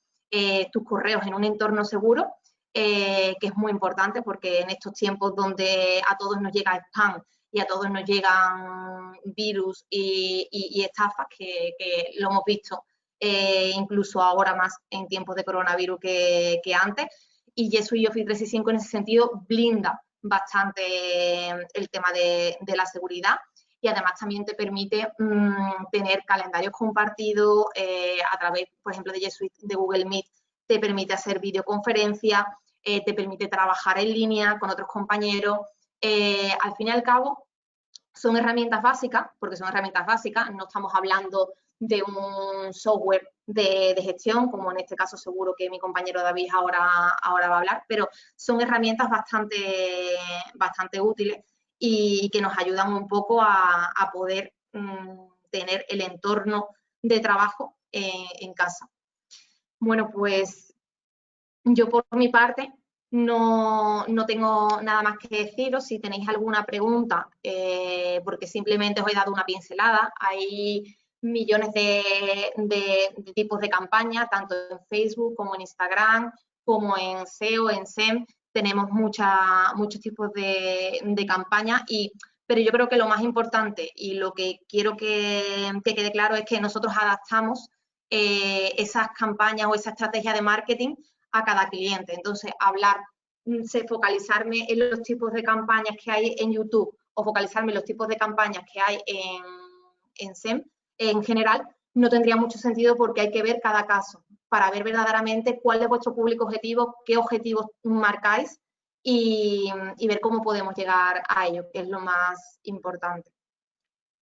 tus correos en un entorno seguro, que es muy importante porque en estos tiempos donde a todos nos llega spam y a todos nos llegan virus y estafas, que lo hemos visto incluso ahora más en tiempos de coronavirus que antes, y G Suite y Office 365 en ese sentido blinda bastante el tema de la seguridad y además también te permite tener calendarios compartidos a través, por ejemplo, de G Suite, de Google Meet, te permite hacer videoconferencias, te permite trabajar en línea con otros compañeros. Al fin y al cabo, son herramientas básicas, porque son herramientas básicas, no estamos hablando de un software de gestión, como en este caso seguro que mi compañero David ahora va a hablar, pero son herramientas bastante útiles y que nos ayudan un poco a poder tener el entorno de trabajo en casa. Bueno, pues yo por mi parte no tengo nada más que deciros. Si tenéis alguna pregunta, porque simplemente os he dado una pincelada, hay millones de tipos de campañas, tanto en Facebook como en Instagram, como en SEO, en SEM. Tenemos muchos tipos de campañas, pero yo creo que lo más importante y lo que quiero que quede claro es que nosotros adaptamos esas campañas o esa estrategia de marketing a cada cliente. Entonces, focalizarme en los tipos de campañas que hay en YouTube o focalizarme en los tipos de campañas que hay en SEM, en general, no tendría mucho sentido porque hay que ver cada caso para ver verdaderamente cuál es vuestro público objetivo, qué objetivos marcáis y ver cómo podemos llegar a ello, que es lo más importante.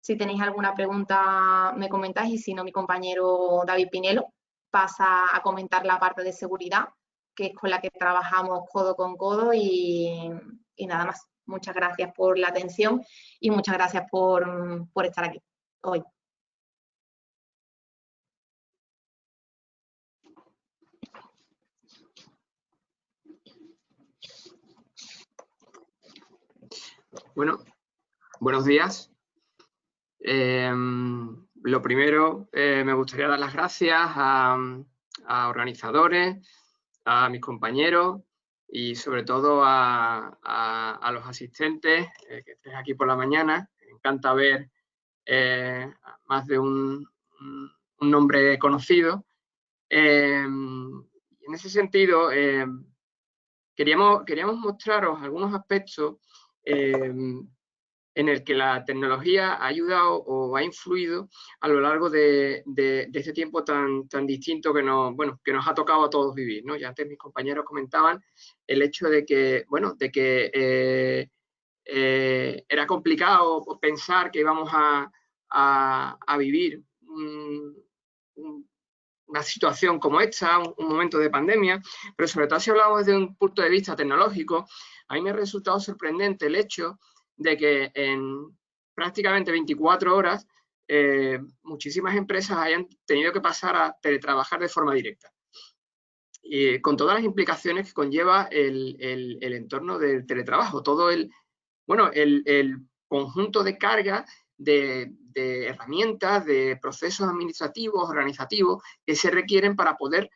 Si tenéis alguna pregunta, me comentáis, y si no, mi compañero David Pinelo pasa a comentar la parte de seguridad, que es con la que trabajamos codo con codo y nada más. Muchas gracias por la atención y muchas gracias por estar aquí hoy. Bueno, buenos días. Lo primero, me gustaría dar las gracias a organizadores, a mis compañeros y sobre todo a los asistentes que estéis aquí por la mañana. Me encanta ver más de un nombre conocido. En ese sentido, queríamos mostraros algunos aspectos en el que la tecnología ha ayudado o ha influido a lo largo de este tiempo tan distinto que nos ha tocado a todos vivir, ¿no? Ya antes mis compañeros comentaban el hecho de que, era complicado pensar que íbamos a vivir una situación como esta, un momento de pandemia, pero sobre todo si hablamos desde un punto de vista tecnológico, a mí me ha resultado sorprendente el hecho de que en prácticamente 24 horas muchísimas empresas hayan tenido que pasar a teletrabajar de forma directa. Y con todas las implicaciones que conlleva el entorno del teletrabajo, todo el conjunto de carga de herramientas, de procesos administrativos, organizativos, que se requieren para poder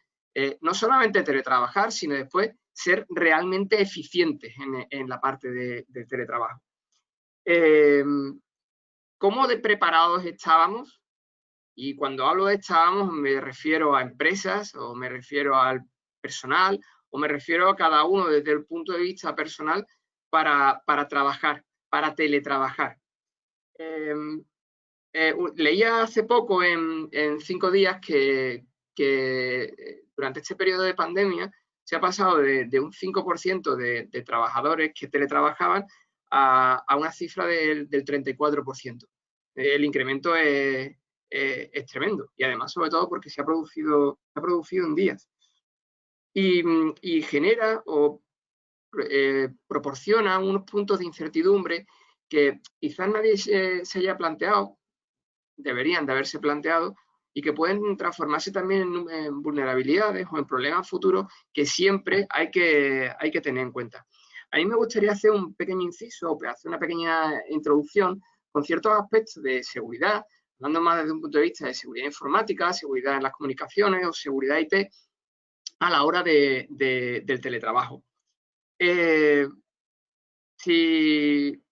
no solamente teletrabajar, sino después ser realmente eficientes en la parte de teletrabajo. ¿Cómo de preparados estábamos Y cuando hablo de estábamos me refiero a empresas, o me refiero al personal, o me refiero a cada uno desde el punto de vista personal para trabajar, para teletrabajar. Leía hace poco en 5 días que durante este periodo de pandemia se ha pasado de un 5% de trabajadores que teletrabajaban a una cifra del 34%. El incremento es tremendo, y además sobre todo porque se ha producido en días. Y genera o proporciona unos puntos de incertidumbre que quizás nadie se haya planteado, deberían de haberse planteado, y que pueden transformarse también en vulnerabilidades o en problemas futuros que siempre hay que tener en cuenta. A mí me gustaría hacer un pequeño inciso, hacer una pequeña introducción con ciertos aspectos de seguridad, hablando más desde un punto de vista de seguridad informática, seguridad en las comunicaciones o seguridad IT a la hora del teletrabajo.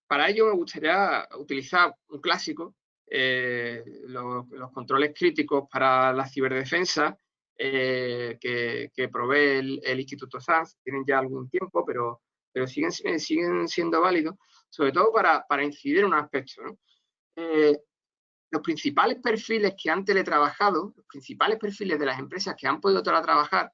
Para ello me gustaría utilizar un clásico, los controles críticos para la ciberdefensa que provee el Instituto SANS. Tienen ya algún tiempo, pero siguen siendo válidos, sobre todo para incidir en un aspecto, ¿no? Los principales perfiles que han teletrabajado, los principales perfiles de las empresas que han podido teletrabajar,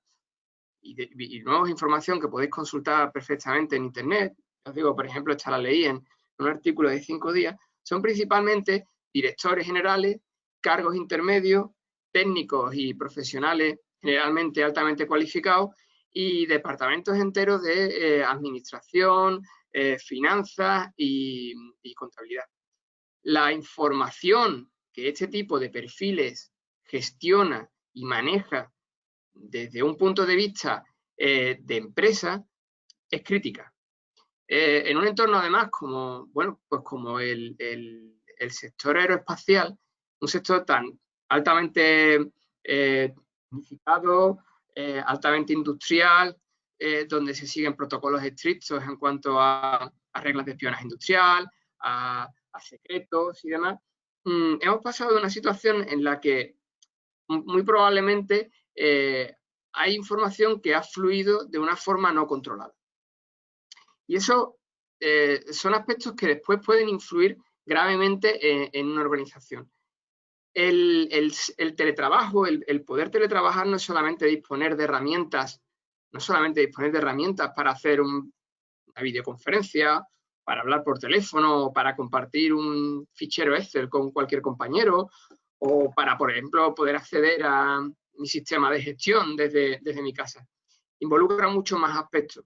y nueva información que podéis consultar perfectamente en Internet, os digo, por ejemplo, esta la leí en un artículo de 5 días, son principalmente directores generales, cargos intermedios, técnicos y profesionales generalmente altamente cualificados, y departamentos enteros de administración, finanzas y contabilidad. La información que este tipo de perfiles gestiona y maneja desde un punto de vista de empresa es crítica. En un entorno además como, bueno, pues como el sector aeroespacial, un sector tan altamente unificado, altamente industrial, donde se siguen protocolos estrictos en cuanto a reglas de espionaje industrial, a secretos y demás, hemos pasado de una situación en la que muy probablemente hay información que ha fluido de una forma no controlada. Y eso son aspectos que después pueden influir gravemente en una organización. El teletrabajo, el poder teletrabajar no es solamente disponer de herramientas, para hacer una videoconferencia, para hablar por teléfono, para compartir un fichero Excel con cualquier compañero, o para, por ejemplo, poder acceder a mi sistema de gestión desde mi casa. Involucra mucho más aspectos.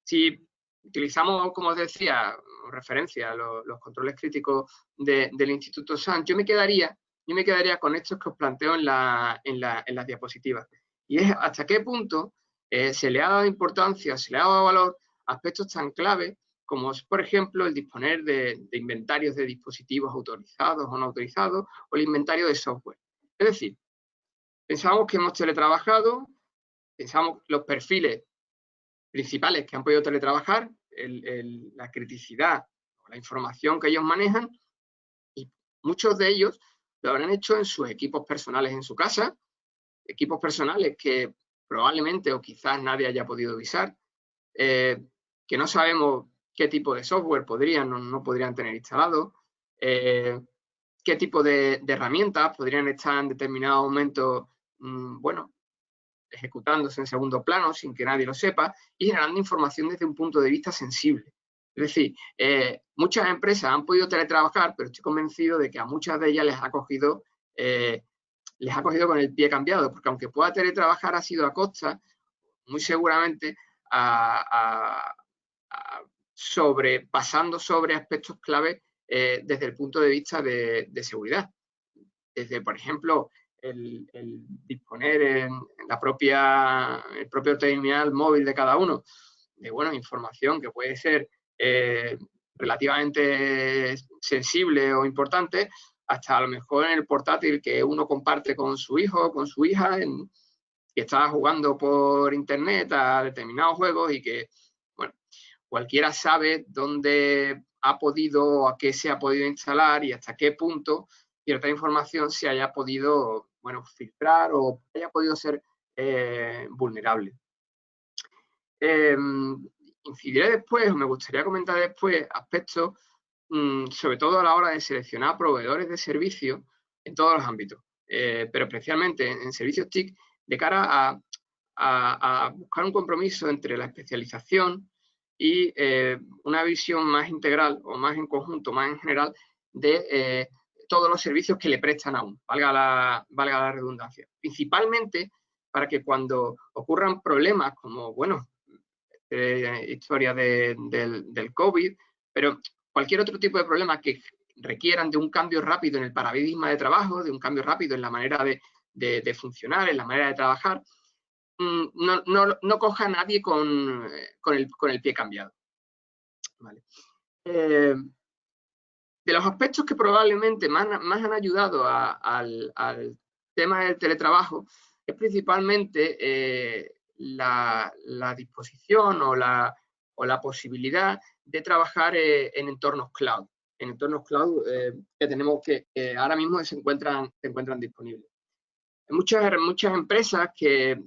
Si utilizamos, como os decía, referencia los controles críticos del Instituto SANS, yo me quedaría con estos que os planteo en las diapositivas. Y es hasta qué punto se le ha dado importancia, se le ha dado valor a aspectos tan claves como es, por ejemplo, el disponer de inventarios de dispositivos autorizados o no autorizados, o el inventario de software. Es decir, pensamos que hemos teletrabajado, pensamos los perfiles principales que han podido teletrabajar, la criticidad, la información que ellos manejan, y muchos de ellos lo habrán hecho en sus equipos personales en su casa, equipos personales que probablemente o quizás nadie haya podido visar, que no sabemos qué tipo de software podrían o no podrían tener instalado, qué tipo de herramientas podrían estar en determinado momento, bueno, ejecutándose en segundo plano sin que nadie lo sepa, y generando información desde un punto de vista sensible. Es decir, muchas empresas han podido teletrabajar, pero estoy convencido de que a muchas de ellas les ha cogido con el pie cambiado, porque aunque pueda teletrabajar ha sido a costa, muy seguramente, pasando sobre aspectos clave desde el punto de vista de seguridad. Desde, por ejemplo, el disponer en el propio terminal móvil de cada uno de, bueno, información que puede ser relativamente sensible o importante, hasta a lo mejor en el portátil que uno comparte con su hijo o con su hija, que está jugando por internet a determinados juegos, y que, bueno, cualquiera sabe dónde ha podido o a qué se ha podido instalar y hasta qué punto cierta información se haya podido, bueno, filtrar o haya podido ser vulnerable. Incidiré después, o me gustaría comentar después, aspectos, sobre todo a la hora de seleccionar proveedores de servicios en todos los ámbitos, pero especialmente en servicios TIC, de cara a buscar un compromiso entre la especialización y una visión más integral o más en conjunto, más en general, de todos los servicios que le prestan a uno, valga la redundancia. Principalmente para que cuando ocurran problemas como, bueno, historia del COVID, pero cualquier otro tipo de problemas que requieran de un cambio rápido en el paradigma de trabajo, de un cambio rápido en la manera de funcionar, en la manera de trabajar, no coja a nadie con el pie cambiado. Vale. De los aspectos que probablemente más han ayudado al tema del teletrabajo es principalmente la disposición o la posibilidad de trabajar en entornos cloud. En entornos cloud que tenemos que ahora mismo se encuentran disponibles. Hay muchas empresas que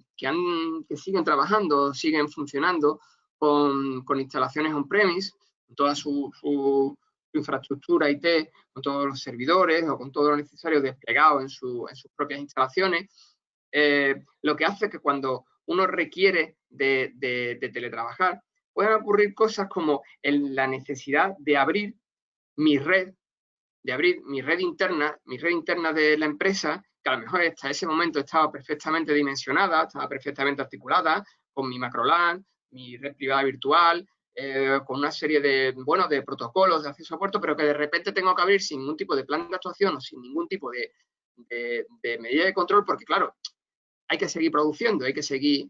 siguen trabajando, siguen funcionando con instalaciones on-premise, con toda su infraestructura IT, con todos los servidores o con todo lo necesario desplegado en sus propias instalaciones, lo que hace que cuando uno requiere de teletrabajar, pueden ocurrir cosas como la necesidad de abrir mi red interna de la empresa, que a lo mejor hasta ese momento estaba perfectamente dimensionada, estaba perfectamente articulada, con mi macroLAN, mi red privada virtual, con una serie de protocolos de acceso a puerto, pero que de repente tengo que abrir sin ningún tipo de plan de actuación o sin ningún tipo de medida de control, porque claro, hay que seguir produciendo, hay que seguir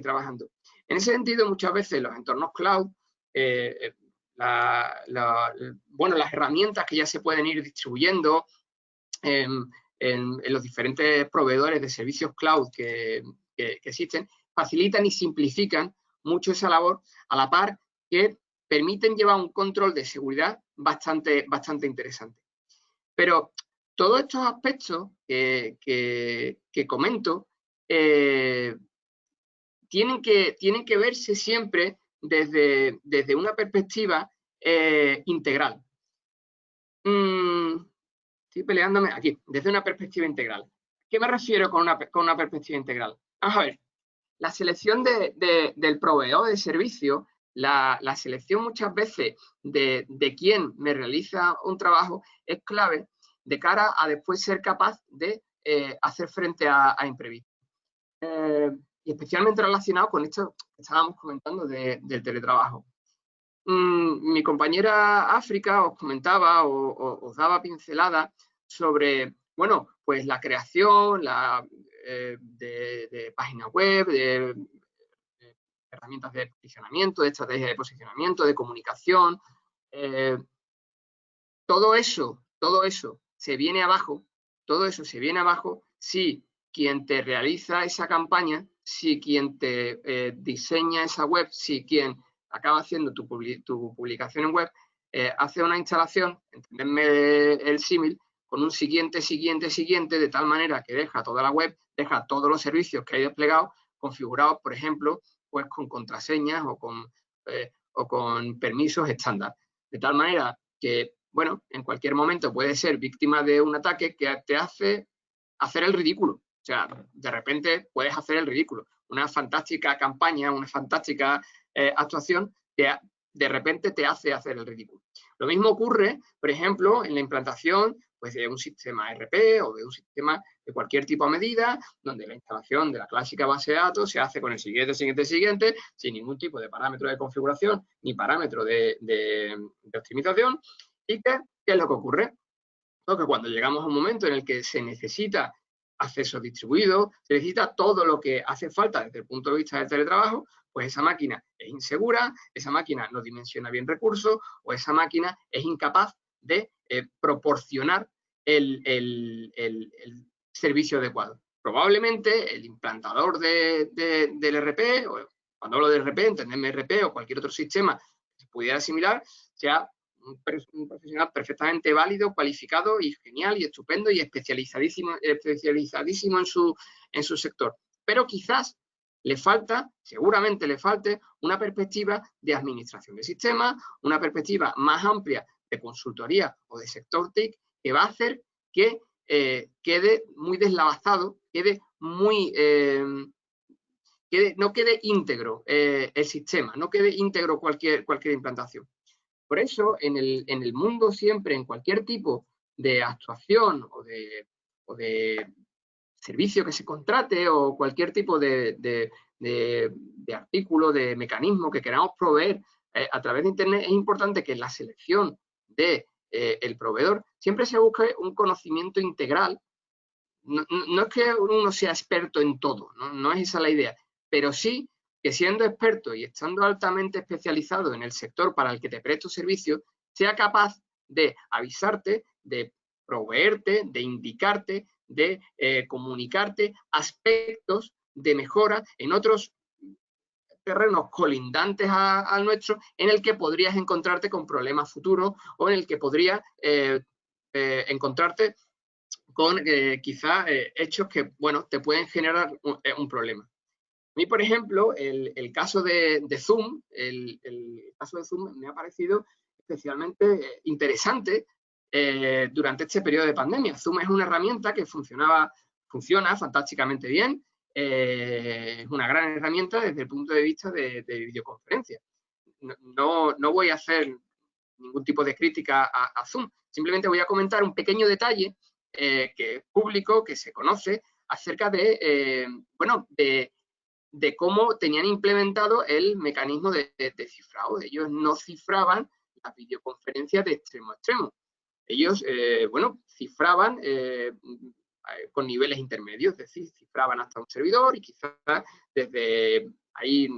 trabajando. En ese sentido, muchas veces los entornos cloud, las herramientas que ya se pueden ir distribuyendo en los diferentes proveedores de servicios cloud que existen, facilitan y simplifican mucho esa labor, a la par que permiten llevar un control de seguridad bastante interesante. Pero todos estos aspectos que comento tienen que verse siempre desde una perspectiva integral. Estoy peleándome aquí, desde una perspectiva integral. ¿Qué me refiero con una perspectiva integral? Vamos a ver, la selección del proveedor de servicio, la selección muchas veces de quién me realiza un trabajo es clave de cara a después ser capaz de hacer frente a imprevistos. Y especialmente relacionado con esto que estábamos comentando del teletrabajo. Mi compañera África os comentaba o os daba pinceladas sobre, bueno, pues la creación de páginas web, de herramientas de posicionamiento, de estrategia de posicionamiento, de comunicación. Todo eso se viene abajo, si quien te realiza esa campaña, si quien te diseña esa web, si quien acaba haciendo tu publicación en web, hace una instalación, entendedme el símil, con un siguiente, de tal manera que deja toda la web, deja todos los servicios que hay desplegados, configurados, por ejemplo, pues con contraseñas o con permisos estándar. De tal manera que, bueno, en cualquier momento puedes ser víctima de un ataque que te hace hacer el ridículo. O sea, de repente puedes hacer el ridículo. Una fantástica campaña, una fantástica actuación, de repente te hace hacer el ridículo. Lo mismo ocurre, por ejemplo, en la implantación pues, de un sistema ERP o de un sistema de cualquier tipo de medida, donde la instalación de la clásica base de datos se hace con el siguiente, sin ningún tipo de parámetro de configuración ni parámetro de optimización. ¿Y qué es lo que ocurre? Que cuando llegamos a un momento en el que se necesita acceso distribuido, se necesita todo lo que hace falta desde el punto de vista del teletrabajo, pues esa máquina es insegura, esa máquina no dimensiona bien recursos o esa máquina es incapaz de proporcionar el servicio adecuado. Probablemente el implantador del ERP, o cuando hablo de ERP, entendedme ERP o cualquier otro sistema que se pudiera asimilar, sea un profesional perfectamente válido, cualificado y genial y estupendo y especializadísimo en su sector. Pero quizás le falta, seguramente le falte, una perspectiva de administración de sistemas, una perspectiva más amplia de consultoría o de sector TIC, que va a hacer que quede muy deslavazado, no quede íntegro el sistema, no quede íntegro cualquier implantación. Por eso, en el mundo siempre, en cualquier tipo de actuación o de servicio que se contrate o cualquier tipo de artículo, de mecanismo que queramos proveer a través de Internet, es importante que en la selección del proveedor siempre se busque un conocimiento integral. No es que uno sea experto en todo, no es esa la idea, pero sí que siendo experto y estando altamente especializado en el sector para el que te presto servicio, sea capaz de avisarte, de proveerte, de indicarte, de comunicarte aspectos de mejora en otros terrenos colindantes al nuestro, en el que podrías encontrarte con problemas futuros o en el que podrías encontrarte con quizá hechos que, bueno, te pueden generar un problema. A mí, por ejemplo, el caso de Zoom, el caso de Zoom me ha parecido especialmente interesante durante este periodo de pandemia. Zoom es una herramienta que funciona fantásticamente bien, es una gran herramienta desde el punto de vista de videoconferencia. No voy a hacer ningún tipo de crítica a Zoom, simplemente voy a comentar un pequeño detalle que es público, que se conoce, acerca de cómo tenían implementado el mecanismo de cifrado. Ellos no cifraban las videoconferencias de extremo a extremo. Ellos, cifraban con niveles intermedios, es decir, cifraban hasta un servidor y quizás desde ahí,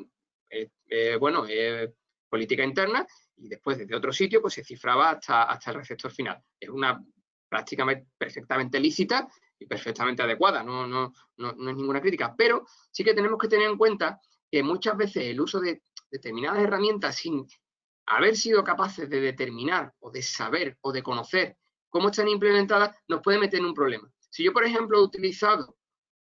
política interna, y después desde otro sitio pues se cifraba hasta el receptor final. Es una práctica perfectamente lícita y perfectamente adecuada, no es ninguna crítica, pero sí que tenemos que tener en cuenta que muchas veces el uso de determinadas herramientas sin haber sido capaces de determinar o de saber o de conocer cómo están implementadas nos puede meter en un problema. Si yo, por ejemplo, he utilizado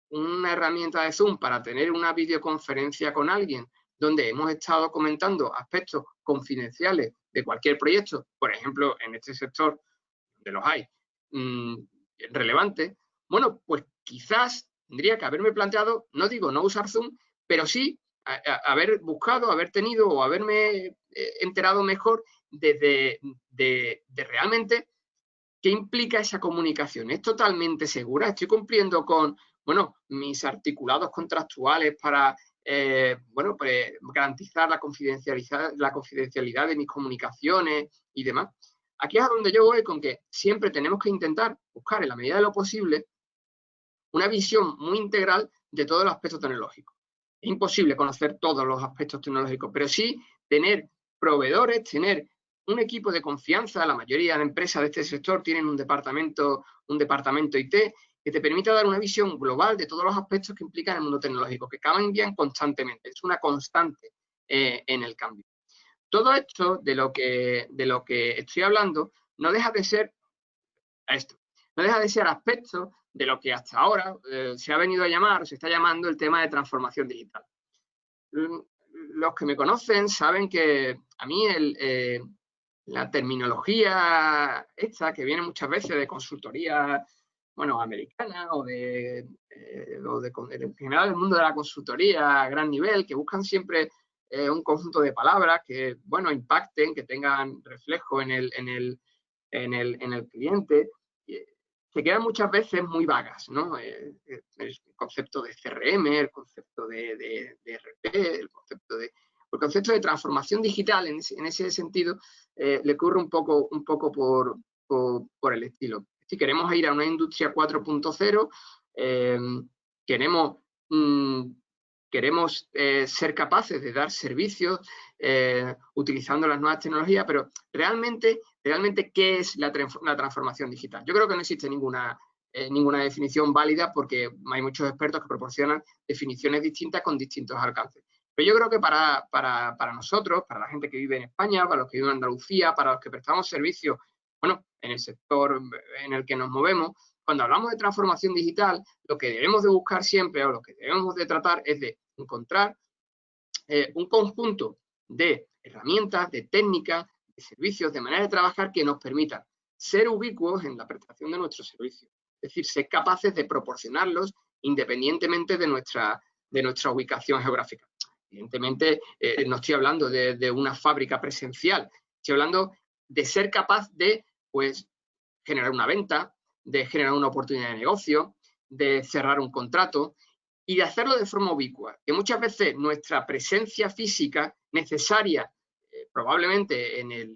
una herramienta de Zoom para tener una videoconferencia con alguien donde hemos estado comentando aspectos confidenciales de cualquier proyecto, por ejemplo, en este sector de los hay, relevante, bueno, pues quizás tendría que haberme planteado, no digo no usar Zoom, pero sí haber buscado, haber tenido o haberme enterado mejor de realmente qué implica esa comunicación. ¿Es totalmente segura? ¿Estoy cumpliendo con, mis articulados contractuales para, garantizar la confidencialidad de mis comunicaciones y demás? Aquí es a donde yo voy con que siempre tenemos que intentar buscar, en la medida de lo posible, una visión muy integral de todos los aspectos tecnológicos. Es imposible conocer todos los aspectos tecnológicos, pero sí tener proveedores, tener un equipo de confianza. La mayoría de empresas de este sector tienen un departamento IT que te permita dar una visión global de todos los aspectos que implican el mundo tecnológico, que cambian constantemente. Es una constante en el cambio. Todo esto de lo que estoy hablando no deja de ser aspecto de lo que hasta ahora se ha venido a llamar, se está llamando el tema de transformación digital. Los que me conocen saben que a mí la terminología esta que viene muchas veces de consultoría americana o en general el mundo de la consultoría a gran nivel, que buscan siempre un conjunto de palabras que impacten, que tengan reflejo en el cliente, se quedan muchas veces muy vagas, ¿no? El concepto de CRM, el concepto de ERP, el concepto de transformación digital en ese sentido le ocurre un poco por el estilo. Si queremos ir a una industria 4.0, queremos ser capaces de dar servicios utilizando las nuevas tecnologías, pero realmente ¿qué es la transformación digital? Yo creo que no existe ninguna definición válida porque hay muchos expertos que proporcionan definiciones distintas con distintos alcances. Pero yo creo que para nosotros, para la gente que vive en España, para los que viven en Andalucía, para los que prestamos servicios, bueno, en el sector en el que nos movemos, cuando hablamos de transformación digital, lo que debemos de buscar siempre o lo que debemos de tratar es de encontrar un conjunto de herramientas, de técnicas, de servicios, de manera de trabajar que nos permitan ser ubicuos en la prestación de nuestros servicios. Es decir, ser capaces de proporcionarlos independientemente de nuestra ubicación geográfica. Evidentemente, no estoy hablando de una fábrica presencial, estoy hablando de ser capaz de, pues, generar una venta, de generar una oportunidad de negocio, de cerrar un contrato y de hacerlo de forma ubicua. Que muchas veces nuestra presencia física necesaria, probablemente en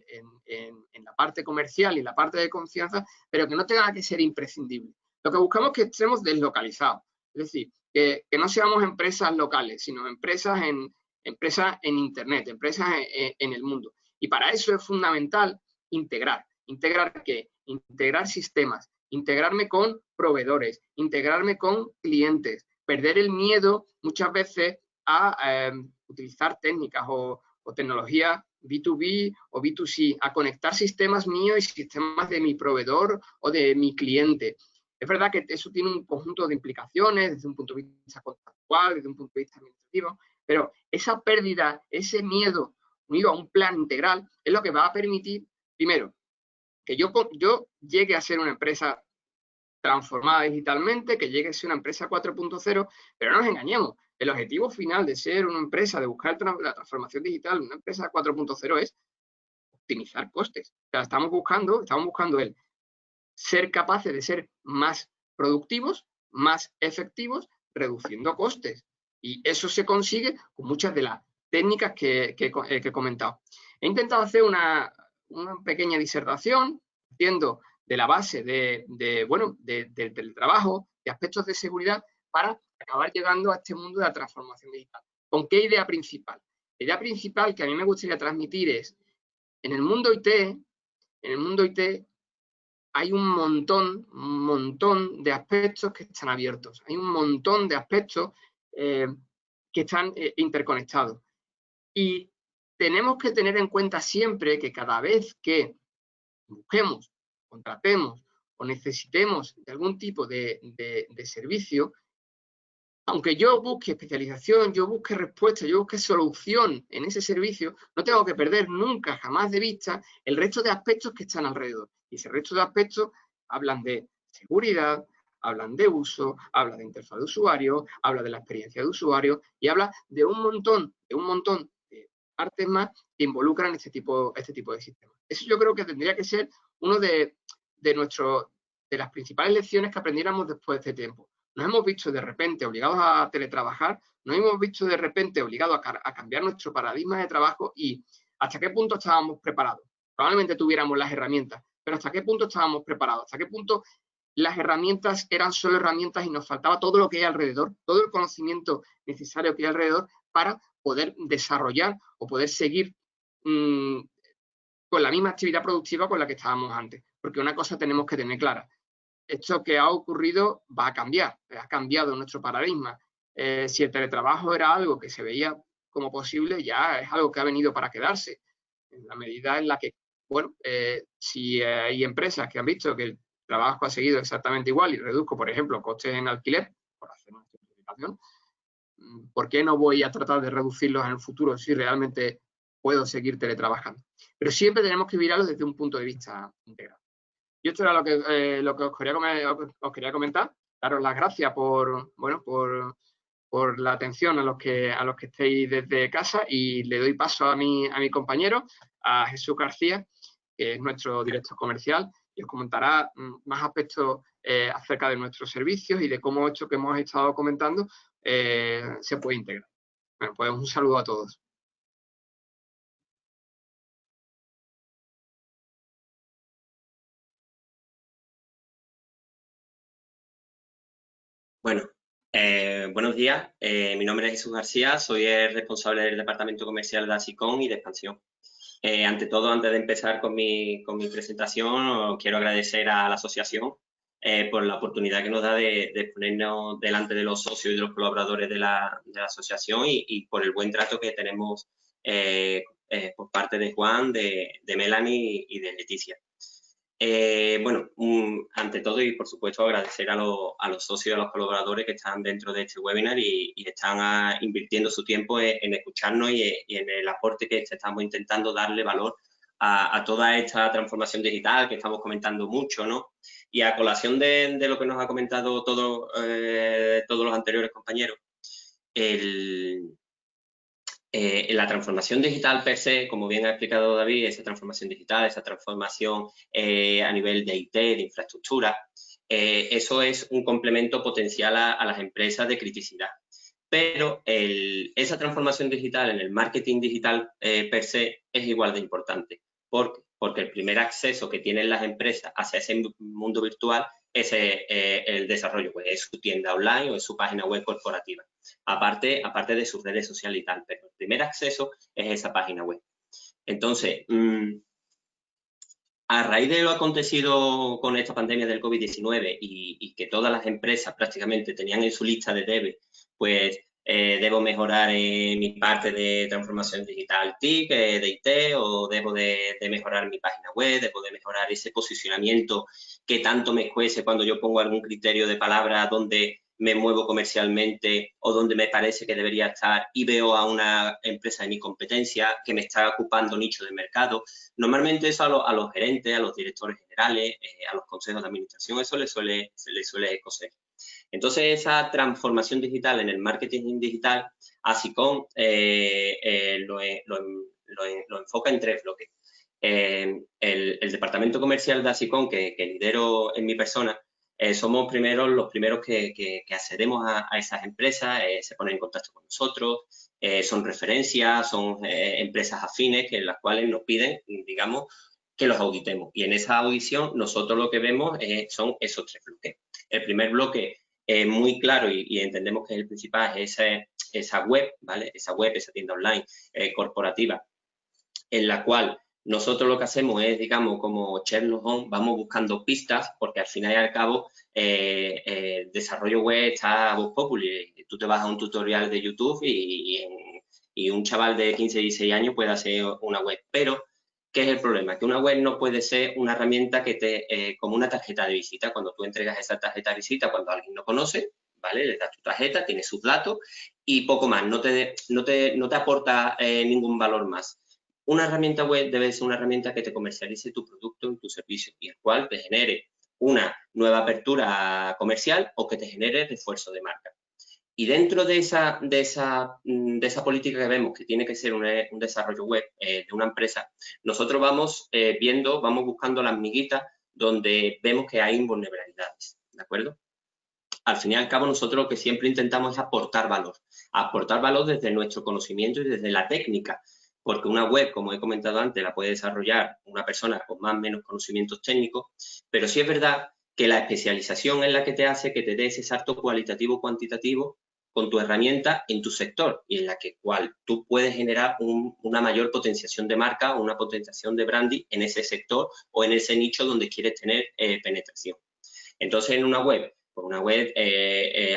la parte comercial y la parte de confianza, pero que no tenga que ser imprescindible. Lo que buscamos es que estemos deslocalizados. Es decir, que no seamos empresas locales, sino empresas en Internet, empresas en el mundo. Y para eso es fundamental integrar. Integrar sistemas, integrarme con proveedores, integrarme con clientes, perder el miedo muchas veces a utilizar técnicas o tecnologías B2B o B2C, a conectar sistemas míos y sistemas de mi proveedor o de mi cliente. Es verdad que eso tiene un conjunto de implicaciones desde un punto de vista contractual, desde un punto de vista administrativo, pero esa pérdida, ese miedo unido a un plan integral es lo que va a permitir, primero, que yo llegue a ser una empresa transformada digitalmente, que llegue a ser una empresa 4.0, pero no nos engañemos. El objetivo final de ser una empresa, de buscar la transformación digital, una empresa 4.0 es optimizar costes. O sea, estamos buscando el ser capaces de ser más productivos, más efectivos, reduciendo costes. Y eso se consigue con muchas de las técnicas que he comentado. He intentado hacer una pequeña disertación, partiendo de la base del teletrabajo, de aspectos de seguridad, para acabar llegando a este mundo de la transformación digital. ¿Con qué idea principal? La idea principal que a mí me gustaría transmitir es, en el mundo IT hay un montón de aspectos que están abiertos. Hay un montón de aspectos que están interconectados. Y tenemos que tener en cuenta siempre que cada vez que busquemos, contratemos o necesitemos de algún tipo de servicio, aunque yo busque especialización, yo busque respuesta, yo busque solución en ese servicio, no tengo que perder nunca, jamás de vista, el resto de aspectos que están alrededor. Y ese resto de aspectos hablan de seguridad, hablan de uso, habla de interfaz de usuario, habla de la experiencia de usuario y habla de un montón de partes más que involucran este tipo de sistemas. Eso yo creo que tendría que ser uno de las principales lecciones que aprendiéramos después de este tiempo. Nos hemos visto de repente obligados a teletrabajar, nos hemos visto de repente obligados a cambiar nuestro paradigma de trabajo y ¿hasta qué punto estábamos preparados? Probablemente tuviéramos las herramientas, pero ¿hasta qué punto estábamos preparados? ¿Hasta qué punto las herramientas eran solo herramientas y nos faltaba todo lo que hay alrededor, todo el conocimiento necesario que hay alrededor para poder desarrollar o poder seguir con la misma actividad productiva con la que estábamos antes? Porque una cosa tenemos que tener clara. Esto que ha ocurrido va a cambiar, ha cambiado nuestro paradigma. Si el teletrabajo era algo que se veía como posible, ya es algo que ha venido para quedarse. En la medida en la que, bueno, si hay empresas que han visto que el trabajo ha seguido exactamente igual y reduzco, por ejemplo, costes en alquiler, por hacer una simplificación, ¿por qué no voy a tratar de reducirlos en el futuro si realmente puedo seguir teletrabajando? Pero siempre tenemos que mirarlo desde un punto de vista integral. Y esto era lo que os quería comentar. Daros las gracias por la atención a los que estéis desde casa y le doy paso a mi compañero, a Jesús García, que es nuestro director comercial y os comentará más aspectos acerca de nuestros servicios y de cómo esto que hemos estado comentando se puede integrar. Bueno, pues un saludo a todos. Bueno, buenos días. Mi nombre es Jesús García, soy el responsable del departamento comercial de ASICOM y de expansión. Ante todo, antes de empezar con mi presentación, quiero agradecer a la asociación por la oportunidad que nos da de ponernos delante de los socios y de los colaboradores de la asociación y por el buen trato que tenemos por parte de Juan, de Melanie y de Leticia. Bueno, ante todo y por supuesto agradecer a los socios y a los colaboradores que están dentro de este webinar y están invirtiendo su tiempo en escucharnos y en el aporte que estamos intentando darle valor a toda esta transformación digital que estamos comentando mucho, ¿no? Y a colación de lo que nos ha comentado todos los anteriores compañeros, la transformación digital per se, como bien ha explicado David, esa transformación digital, esa transformación a nivel de IT, de infraestructura, eso es un complemento potencial a las empresas de criticidad. Pero esa transformación digital en el marketing digital per se es igual de importante. ¿Por qué? Porque el primer acceso que tienen las empresas hacia ese mundo virtual es el desarrollo, pues es su tienda online o es su página web corporativa. Aparte de sus redes sociales y tal, pero el primer acceso es esa página web. Entonces, a raíz de lo acontecido con esta pandemia del COVID-19 y que todas las empresas prácticamente tenían en su lista de debe, pues debo mejorar mi parte de transformación digital TIC, de IT, o debo de mejorar mi página web, debo de mejorar ese posicionamiento que tanto me cueste cuando yo pongo algún criterio de palabra donde me muevo comercialmente o donde me parece que debería estar y veo a una empresa de mi competencia que me está ocupando nicho de mercado. Normalmente eso a los gerentes, a los directores generales, a los consejos de administración, eso les suele coser. Entonces, esa transformación digital en el marketing digital, ASICOM lo enfoca en 3 bloques. El departamento comercial de ASICOM, que lidero en mi persona, somos los primeros que accedemos a esas empresas, se ponen en contacto con nosotros, son referencias, son empresas afines en las cuales nos piden, digamos, que los auditemos. Y en esa audición nosotros lo que vemos son esos 3 bloques. El primer bloque muy claro y entendemos que es el principal, es esa web, ¿vale? Esa web, esa tienda online corporativa, en la cual nosotros lo que hacemos es, digamos, como Sherlock Holmes, vamos buscando pistas, porque al final y al cabo el desarrollo web está a voz populi. Tú te vas a un tutorial de YouTube y un chaval de 15, 16 años puede hacer una web, pero ¿qué es el problema? Que una web no puede ser una herramienta que como una tarjeta de visita. Cuando tú entregas esa tarjeta de visita, cuando alguien no conoce, ¿vale? Le das tu tarjeta, tiene sus datos y poco más. No te aporta ningún valor más. Una herramienta web debe ser una herramienta que te comercialice tu producto y tu servicio y el cual te genere una nueva apertura comercial o que te genere refuerzo de marca. Y dentro de esa política que vemos que tiene que ser un desarrollo web de una empresa, nosotros vamos vamos buscando las miguitas donde vemos que hay vulnerabilidades, ¿de acuerdo? Al fin y al cabo, nosotros lo que siempre intentamos es aportar valor desde nuestro conocimiento y desde la técnica, porque una web, como he comentado antes, la puede desarrollar una persona con más o menos conocimientos técnicos, pero sí es verdad que la especialización es la que te hace que te dé ese salto cualitativo cuantitativo con tu herramienta en tu sector y en la cual tú puedes generar una mayor potenciación de marca o una potenciación de branding en ese sector o en ese nicho donde quieres tener penetración. Entonces, en una web,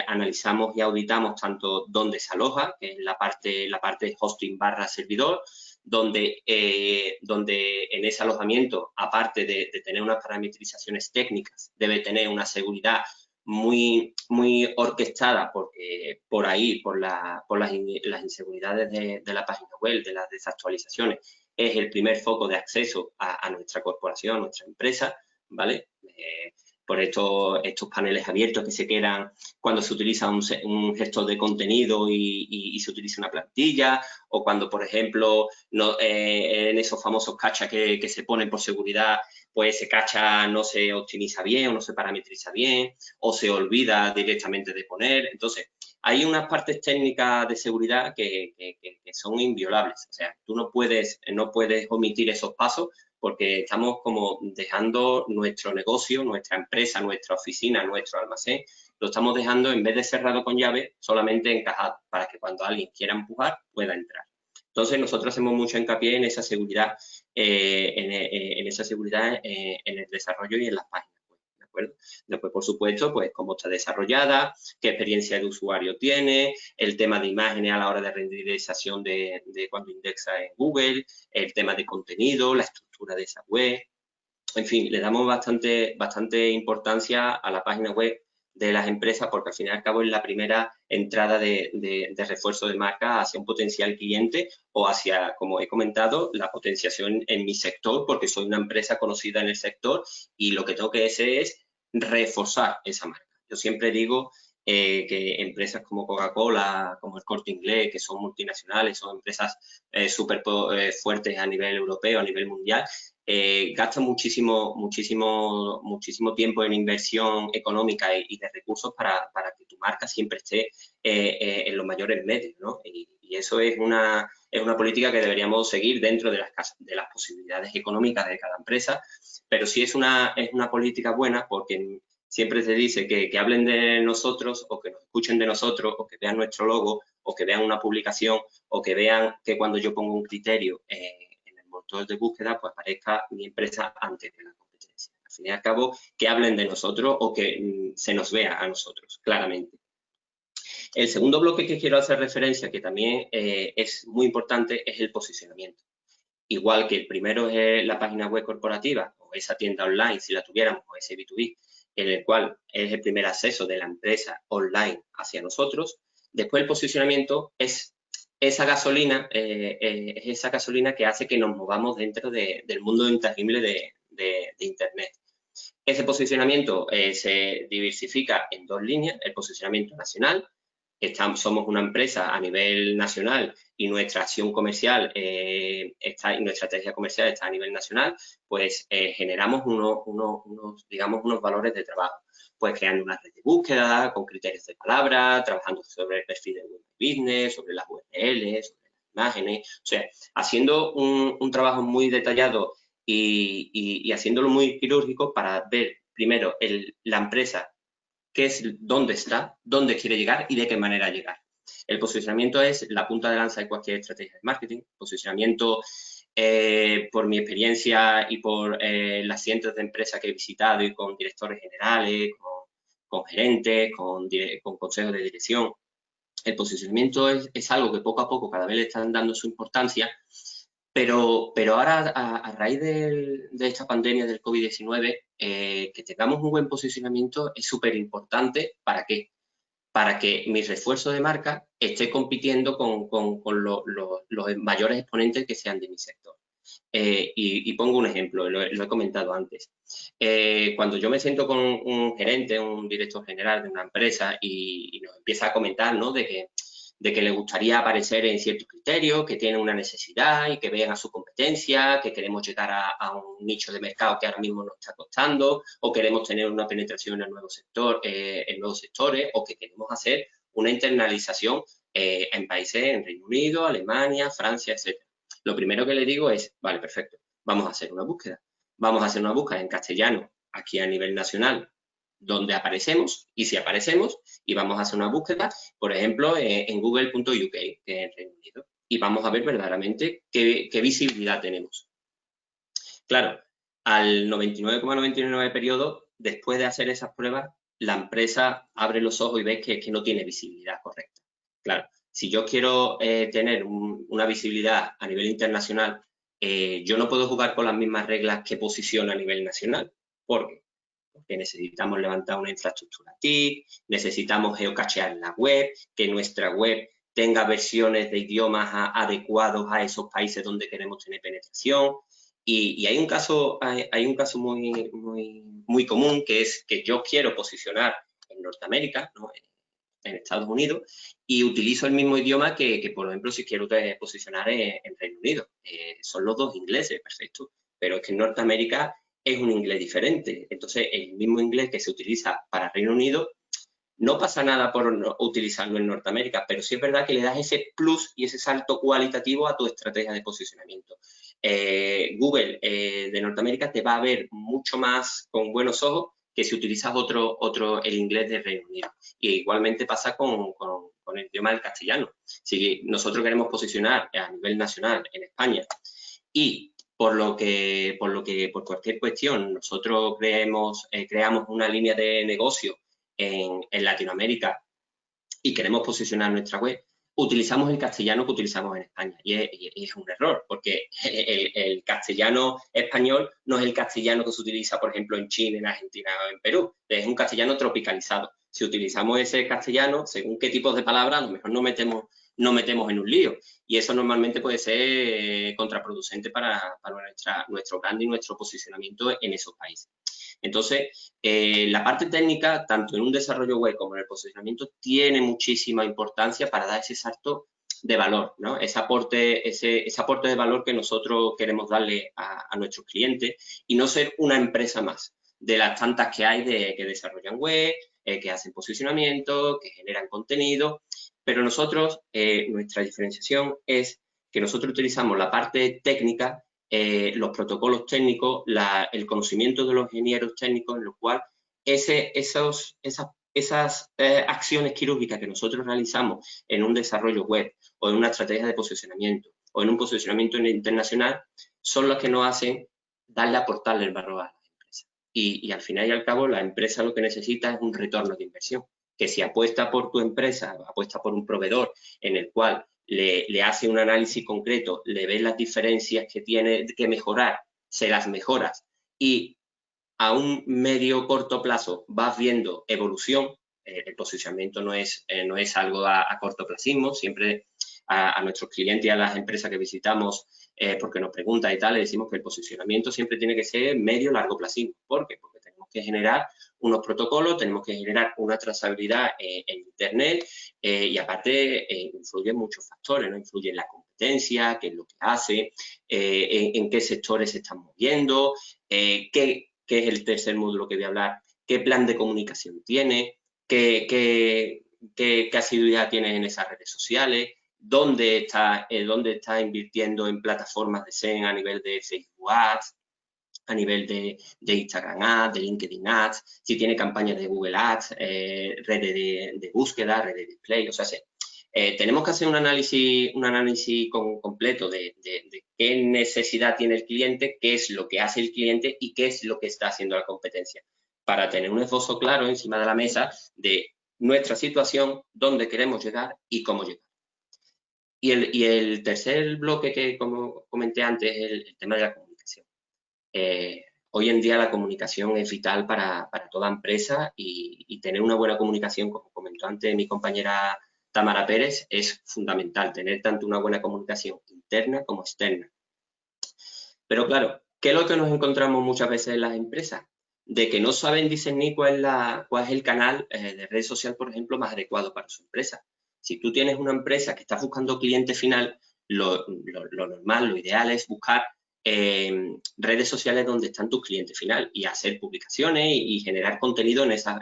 analizamos y auditamos tanto dónde se aloja, que es la parte hosting / servidor, donde en ese alojamiento, aparte de tener unas parametrizaciones técnicas, debe tener una seguridad muy orquestada, porque por las inseguridades de la página web, de las desactualizaciones, es el primer foco de acceso a nuestra corporación, a nuestra empresa, ¿vale? Por estos paneles abiertos que se quedan cuando se utiliza un gestor de contenido y se utiliza una plantilla, o cuando, por ejemplo, en esos famosos cachas que se ponen por seguridad, pues ese cacha no se optimiza bien o no se parametriza bien o se olvida directamente de poner. Entonces, hay unas partes técnicas de seguridad que son inviolables. O sea, tú no puedes omitir esos pasos porque estamos como dejando nuestro negocio, nuestra empresa, nuestra oficina, nuestro almacén, lo estamos dejando en vez de cerrado con llave, solamente encajado para que cuando alguien quiera empujar pueda entrar. Entonces, nosotros hacemos mucho hincapié en esa seguridad, en el desarrollo y en las páginas web, ¿de acuerdo? Después, por supuesto, pues cómo está desarrollada, qué experiencia de usuario tiene, el tema de imágenes a la hora de renderización de cuando indexa en Google, el tema de contenido, la estructura de esa web. En fin, le damos bastante importancia a la página web de las empresas porque al fin y al cabo es la primera entrada de refuerzo de marca hacia un potencial cliente o hacia, como he comentado, la potenciación en mi sector porque soy una empresa conocida en el sector y lo que tengo que hacer es reforzar esa marca. Yo siempre digo que empresas como Coca-Cola, como el Corte Inglés, que son multinacionales, son empresas súper fuertes a nivel europeo, a nivel mundial, gastan muchísimo tiempo en inversión económica y de recursos para que tu marca siempre esté en los mayores medios, ¿no? Y eso es una política que deberíamos seguir dentro de las posibilidades económicas de cada empresa, pero sí es una política buena porque siempre se dice que hablen de nosotros o que nos escuchen de nosotros o que vean nuestro logo o que vean una publicación o que vean que cuando yo pongo un criterio en el motor de búsqueda pues aparezca mi empresa antes de la competencia. Al fin y al cabo, que hablen de nosotros o que se nos vea a nosotros, claramente. El segundo bloque que quiero hacer referencia, que también es muy importante, es el posicionamiento. Igual que el primero es la página web corporativa o esa tienda online, si la tuviéramos, o ese B2B, en el cual es el primer acceso de la empresa online hacia nosotros. Después el posicionamiento es esa gasolina que hace que nos movamos dentro del mundo intangible de Internet. Ese posicionamiento se diversifica en dos líneas, el posicionamiento nacional. Somos una empresa a nivel nacional y nuestra acción comercial y nuestra estrategia comercial está a nivel nacional, pues generamos unos valores de trabajo. Pues creando una red de búsqueda, con criterios de palabra, trabajando sobre el perfil de web business, sobre las URLs, sobre las imágenes, o sea, haciendo un trabajo muy detallado y haciéndolo muy quirúrgico para ver primero la empresa qué es, dónde está, dónde quiere llegar y de qué manera llegar. El posicionamiento es la punta de lanza de cualquier estrategia de marketing. Posicionamiento, por mi experiencia y por las cientos de empresas que he visitado y con directores generales, con gerentes, con consejos de dirección, el posicionamiento es algo que poco a poco cada vez le están dando su importancia, pero ahora, a raíz de esta pandemia del COVID-19, que tengamos un buen posicionamiento es súper importante. ¿Para qué? Para que mi refuerzo de marca esté compitiendo con los mayores exponentes que sean de mi sector. Y pongo un ejemplo, lo he comentado antes. Cuando yo me siento con un gerente, un director general de una empresa y nos empieza a comentar, ¿no?, de que le gustaría aparecer en ciertos criterios, que tienen una necesidad y que vean a su competencia, que queremos llegar a un nicho de mercado que ahora mismo nos está costando, o queremos tener una penetración en nuevos sectores, o que queremos hacer una internalización en países, en Reino Unido, Alemania, Francia, etc. Lo primero que le digo es, vale, perfecto, vamos a hacer una búsqueda. Vamos a hacer una búsqueda en castellano, aquí a nivel nacional, donde aparecemos y si aparecemos, y vamos a hacer una búsqueda, por ejemplo, en google.uk, que es en Reino Unido, y vamos a ver verdaderamente qué visibilidad tenemos. Claro, al 99,99 periodo, después de hacer esas pruebas, la empresa abre los ojos y ve que no tiene visibilidad correcta. Claro, si yo quiero tener una visibilidad a nivel internacional, yo no puedo jugar con las mismas reglas que posiciona a nivel nacional. ¿Por qué? Porque necesitamos levantar una infraestructura TIC, necesitamos geocachear la web, que nuestra web tenga versiones de idiomas adecuados a esos países donde queremos tener penetración. Y hay un caso muy común, que es que yo quiero posicionar en Norteamérica, ¿no?, en Estados Unidos, y utilizo el mismo idioma que por ejemplo, si quiero posicionar en Reino Unido. Son los dos ingleses, perfecto, pero es que en Norteamérica es un inglés diferente. Entonces, el mismo inglés que se utiliza para Reino Unido, no pasa nada por utilizarlo en Norteamérica, pero sí es verdad que le das ese plus y ese salto cualitativo a tu estrategia de posicionamiento. Google de Norteamérica te va a ver mucho más con buenos ojos que si utilizas el inglés de Reino Unido. Y igualmente pasa con el idioma del castellano. Si nosotros queremos posicionar a nivel nacional en España y por cualquier cuestión nosotros creamos una línea de negocio en Latinoamérica y queremos posicionar nuestra web, utilizamos el castellano que utilizamos en España. Y es un error, porque el castellano español no es el castellano que se utiliza, por ejemplo, en Chile, en Argentina o en Perú. Es un castellano tropicalizado. Si utilizamos ese castellano, según qué tipos de palabras, a lo mejor nos metemos en un lío. Y eso normalmente puede ser contraproducente para nuestro brand y nuestro posicionamiento en esos países. Entonces, la parte técnica, tanto en un desarrollo web como en el posicionamiento, tiene muchísima importancia para dar ese salto de valor, ¿no? Ese aporte de valor que nosotros queremos darle a nuestros clientes y no ser una empresa más de las tantas que hay que desarrollan web, que hacen posicionamiento, que generan contenido. Pero nosotros, nuestra diferenciación es que nosotros utilizamos la parte técnica, los protocolos técnicos, el conocimiento de los ingenieros técnicos, en lo cual esas acciones quirúrgicas que nosotros realizamos en un desarrollo web o en una estrategia de posicionamiento o en un posicionamiento internacional son los que nos hacen aportarle el valor a las empresas. Y al final y al cabo, la empresa lo que necesita es un retorno de inversión. Que si apuesta por tu empresa, apuesta por un proveedor en el cual le hace un análisis concreto, le ves las diferencias que tiene que mejorar, se las mejoras y a un medio corto plazo vas viendo evolución. El posicionamiento no es algo a cortoplacismo. Siempre a nuestros clientes y a las empresas que visitamos, porque nos preguntan y tal, le decimos que el posicionamiento siempre tiene que ser medio-largo placismo. ¿Por qué? Porque tenemos que generar unos protocolos, tenemos que generar una trazabilidad en Internet y aparte influyen muchos factores, ¿no? Influye en la competencia, qué es lo que hace, en qué sectores se están moviendo, qué es el tercer módulo que voy a hablar, qué plan de comunicación tiene, qué asiduidad tiene en esas redes sociales, dónde está invirtiendo en plataformas de SEM a nivel de Facebook Ads, a nivel de Instagram Ads, de LinkedIn Ads, si tiene campañas de Google Ads, redes de búsqueda, redes de display. O sea, tenemos que hacer un análisis completo de qué necesidad tiene el cliente, qué es lo que hace el cliente y qué es lo que está haciendo la competencia, para tener un esbozo claro encima de la mesa de nuestra situación, dónde queremos llegar y cómo llegar. Y el tercer bloque que, como comenté antes, es el tema de la comunicación. Hoy en día la comunicación es vital para toda empresa y tener una buena comunicación, como comentó antes mi compañera Tamara Pérez, es fundamental, tener tanto una buena comunicación interna como externa. Pero claro, ¿qué es lo que nos encontramos muchas veces en las empresas? De que no saben discernir cuál es el canal de red social, por ejemplo, más adecuado para su empresa. Si tú tienes una empresa que está buscando cliente final, lo normal, lo ideal es buscar redes sociales donde están tus clientes final y hacer publicaciones y generar contenido en esas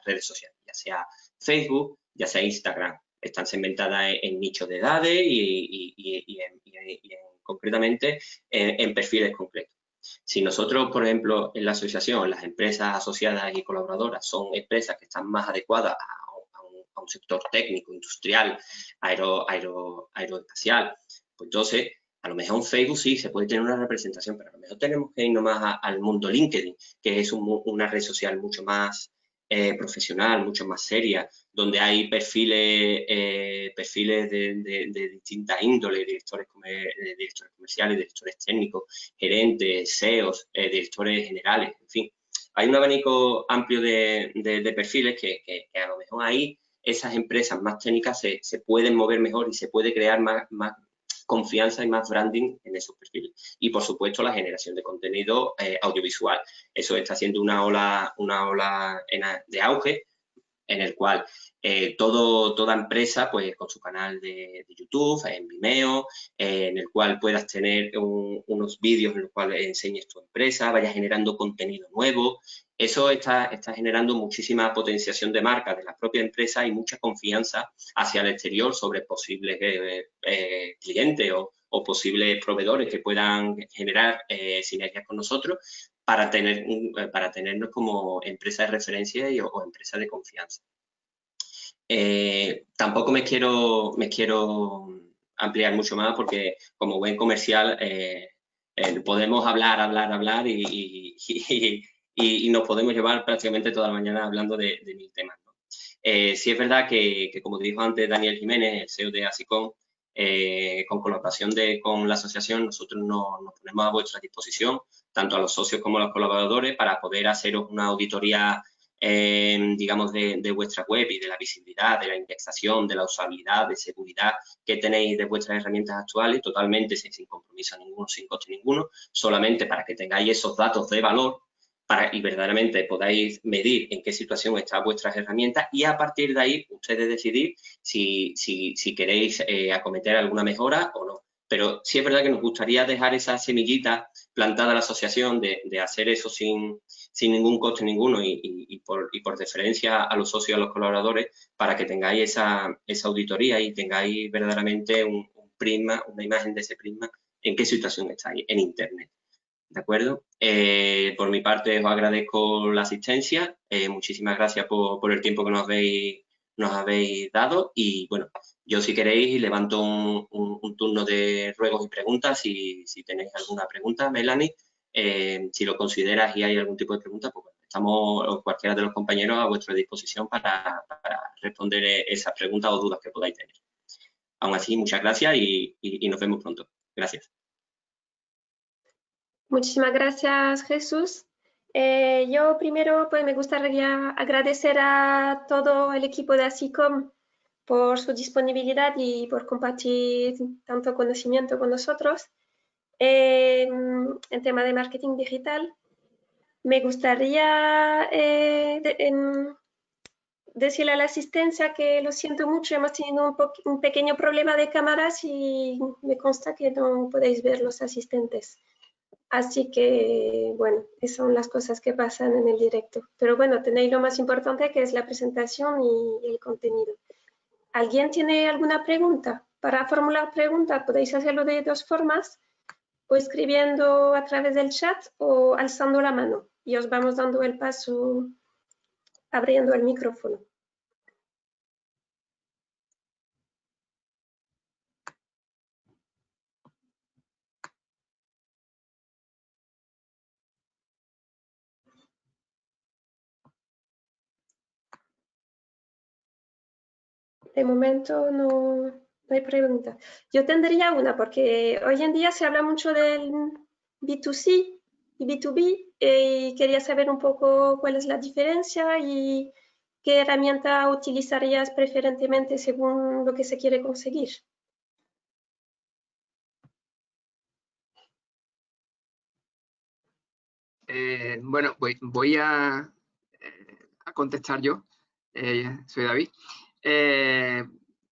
redes sociales, ya sea Facebook, ya sea Instagram. Están segmentadas en nichos de edades y concretamente en perfiles concretos. Si nosotros, por ejemplo, en la asociación, las empresas asociadas y colaboradoras son empresas que están más adecuadas a un sector técnico, industrial, aeroespacial, pues entonces a lo mejor en Facebook sí se puede tener una representación, pero a lo mejor tenemos que irnos más al mundo LinkedIn, que es una red social mucho más profesional, mucho más seria, donde hay perfiles de distintas índoles, directores comerciales, directores técnicos, gerentes, CEOs, directores generales, en fin. Hay un abanico amplio de perfiles que a lo mejor ahí esas empresas más técnicas se pueden mover mejor y se puede crear más confianza y más branding en esos perfiles. Y, por supuesto, la generación de contenido audiovisual. Eso está siendo una ola de auge en el cual toda empresa, pues con su canal de YouTube, en Vimeo, en el cual puedas tener unos vídeos en los cuales enseñes tu empresa, vayas generando contenido nuevo. Eso está generando muchísima potenciación de marca de la propia empresa y mucha confianza hacia el exterior sobre posibles clientes o posibles proveedores que puedan generar sinergias con nosotros para tenernos como empresa de referencia o empresa de confianza. Tampoco me quiero ampliar mucho más porque como buen comercial podemos hablar y nos podemos llevar prácticamente toda la mañana hablando de 1000 temas, ¿no? Sí es verdad que, como dijo antes Daniel Jiménez, el CEO de ASICOM, con colaboración con la asociación, nosotros nos ponemos a vuestra disposición, tanto a los socios como a los colaboradores, para poder haceros una auditoría, digamos, de vuestra web y de la visibilidad, de la indexación, de la usabilidad, de seguridad que tenéis de vuestras herramientas actuales, totalmente sin compromiso ninguno, sin coste ninguno, solamente para que tengáis esos datos de valor y verdaderamente podáis medir en qué situación están vuestras herramientas y a partir de ahí ustedes decidir si queréis acometer alguna mejora o no. Pero sí es verdad que nos gustaría dejar esa semillita plantada a la asociación de hacer eso sin ningún coste ninguno y por deferencia a los socios y a los colaboradores para que tengáis esa auditoría y tengáis verdaderamente un prisma, una imagen de ese prisma en qué situación estáis en Internet. ¿De acuerdo? Por mi parte os agradezco la asistencia, muchísimas gracias por el tiempo que nos habéis dado y bueno, yo si queréis levanto un turno de ruegos y preguntas si tenéis alguna pregunta, Melanie, si lo consideras y hay algún tipo de pregunta, pues bueno, estamos cualquiera de los compañeros a vuestra disposición para responder esas preguntas o dudas que podáis tener. Aún así, muchas gracias y nos vemos pronto. Gracias. Muchísimas gracias, Jesús. Yo primero pues, me gustaría agradecer a todo el equipo de ASICOM por su disponibilidad y por compartir tanto conocimiento con nosotros en tema de marketing digital. Me gustaría decirle a la asistencia que lo siento mucho, hemos tenido un pequeño problema de cámaras y me consta que no podéis ver los asistentes. Así que, bueno, esas son las cosas que pasan en el directo. Pero bueno, tenéis lo más importante que es la presentación y el contenido. ¿Alguien tiene alguna pregunta? Para formular preguntas podéis hacerlo de dos formas, o escribiendo a través del chat o alzando la mano. Y os vamos dando el paso abriendo el micrófono. De momento no hay pregunta. Yo tendría una, porque hoy en día se habla mucho del B2C y B2B y quería saber un poco cuál es la diferencia y qué herramienta utilizarías preferentemente según lo que se quiere conseguir. Bueno, voy a contestar yo. Soy David.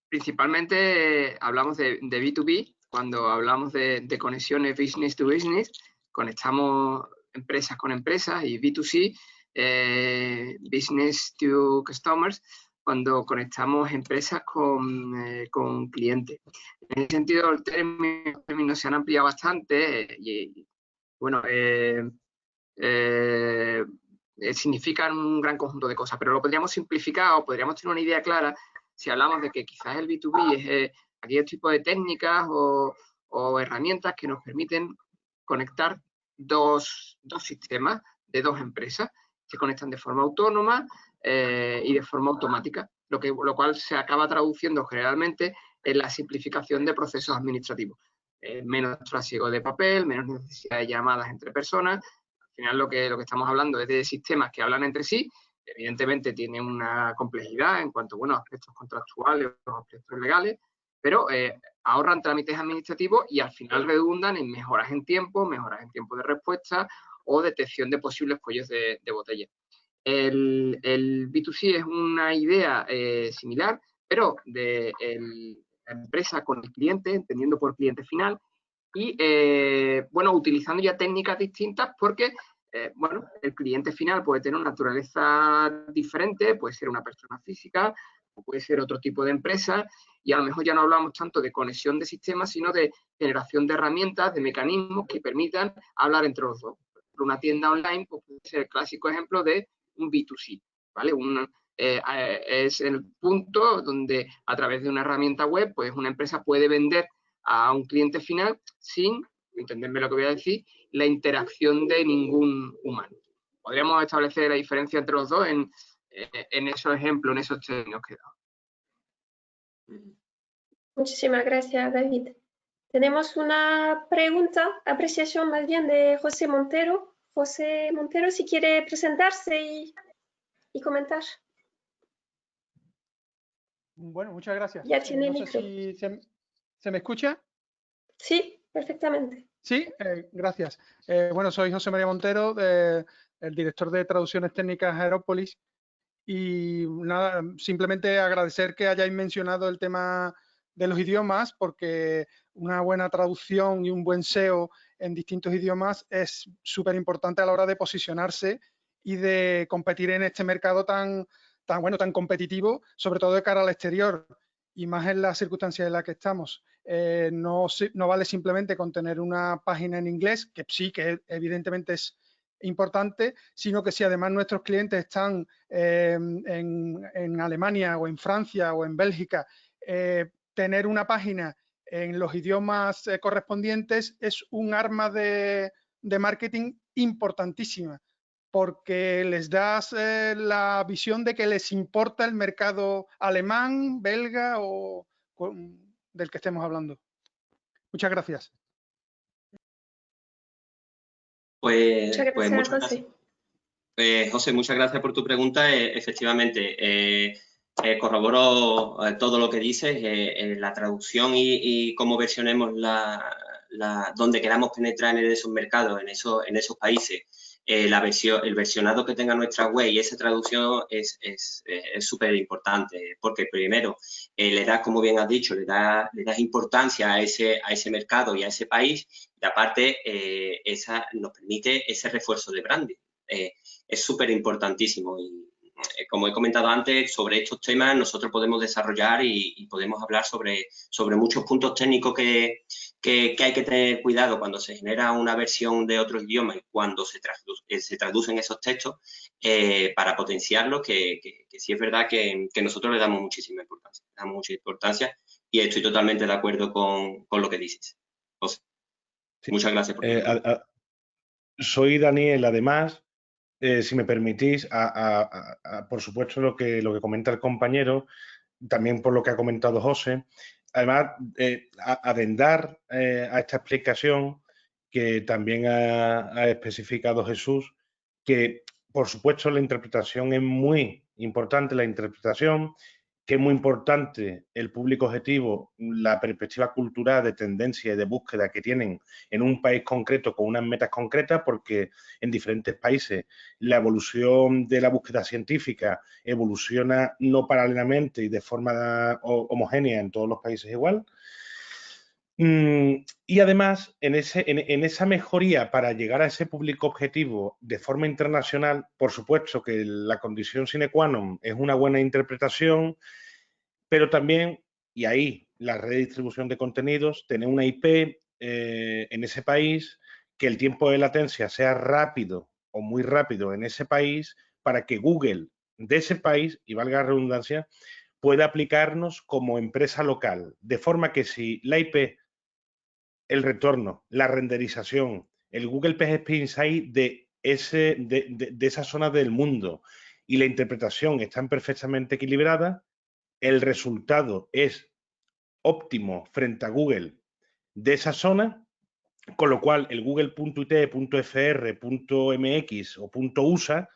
Principalmente hablamos de B2B, cuando hablamos de conexiones business to business, conectamos empresas con empresas, y B2C, business to customers, cuando conectamos empresas con clientes. En ese sentido, los términos se han ampliado bastante y bueno, significan un gran conjunto de cosas, pero lo podríamos simplificar o podríamos tener una idea clara si hablamos de que quizás el B2B es aquellos tipos de técnicas o herramientas que nos permiten conectar dos sistemas de dos empresas, se conectan de forma autónoma y de forma automática, lo cual se acaba traduciendo generalmente en la simplificación de procesos administrativos. Menos trasiego de papel, menos necesidad de llamadas entre personas. Al final lo que estamos hablando es de sistemas que hablan entre sí, evidentemente tienen una complejidad en cuanto a aspectos contractuales o aspectos legales, pero ahorran trámites administrativos y al final redundan en mejoras en tiempo de respuesta o detección de posibles cuellos de botella. El B2C es una idea similar, pero de la empresa con el cliente, entendiendo por cliente final, y utilizando ya técnicas distintas porque el cliente final puede tener una naturaleza diferente, puede ser una persona física, o puede ser otro tipo de empresa, y a lo mejor ya no hablamos tanto de conexión de sistemas, sino de generación de herramientas, de mecanismos que permitan hablar entre los dos. Una tienda online pues, puede ser el clásico ejemplo de un B2C, ¿vale? Es el punto donde a través de una herramienta web, pues una empresa puede vender a un cliente final sin entenderme lo que voy a decir, la interacción de ningún humano. Podríamos establecer la diferencia entre los dos en esos ejemplos, en esos términos que he dado. Muchísimas gracias, David. Tenemos una pregunta, apreciación más bien de José Montero. José Montero, si quiere presentarse y comentar. Bueno, muchas gracias. Ya tiene no sé micro. si se me escucha. Sí, perfectamente. Sí, gracias. Bueno, soy José María Montero, el director de Traducciones Técnicas Aerópolis. Y nada, simplemente agradecer que hayáis mencionado el tema de los idiomas, porque una buena traducción y un buen SEO en distintos idiomas es súper importante a la hora de posicionarse y de competir en este mercado tan competitivo, sobre todo de cara al exterior y más en las circunstancias en las que estamos. No vale simplemente con tener una página en inglés, que sí, que evidentemente es importante, sino que si además nuestros clientes están en Alemania o en Francia o en Bélgica, tener una página en los idiomas correspondientes es un arma de marketing importantísima, porque les das la visión de que les importa el mercado alemán, belga o del que estemos hablando. Muchas gracias. Muchas gracias, José. José, muchas gracias por tu pregunta. Efectivamente, corroboro todo lo que dices. La traducción y cómo versionemos donde queramos penetrar en esos mercados, en esos países. El versionado que tenga nuestra web y esa traducción es súper importante, porque primero le das, como bien has dicho, le das importancia a ese mercado y a ese país, y aparte esa nos permite ese refuerzo de branding. Es súper importantísimo y como he comentado antes, sobre estos temas nosotros podemos desarrollar y podemos hablar sobre muchos puntos técnicos que hay que tener cuidado cuando se genera una versión de otro idioma y cuando se traducen esos textos para potenciarlos, que sí es verdad que nosotros le damos muchísima importancia, y estoy totalmente de acuerdo con lo que dices. José, sí. Muchas gracias por soy Daniel, además, si me permitís, por supuesto lo que comenta el compañero, también por lo que ha comentado José. Además, adendar a esta explicación que también ha especificado Jesús, que por supuesto la interpretación es muy importante, que es muy importante el público objetivo, la perspectiva cultural de tendencia y de búsqueda que tienen en un país concreto con unas metas concretas, porque en diferentes países la evolución de la búsqueda científica evoluciona no paralelamente y de forma homogénea en todos los países igual. Y además, en esa mejoría para llegar a ese público objetivo de forma internacional, por supuesto que la condición sine qua non es una buena interpretación, pero también, y ahí la red de distribución de contenidos, tener una IP en ese país, que el tiempo de latencia sea rápido o muy rápido en ese país, para que Google de ese país, y valga la redundancia, pueda aplicarnos como empresa local, de forma que si la IP, el retorno, la renderización, el Google PageSpeed Insight de esa zona del mundo y la interpretación están perfectamente equilibradas, el resultado es óptimo frente a Google de esa zona, con lo cual el google.it, .fr, .mx o .usa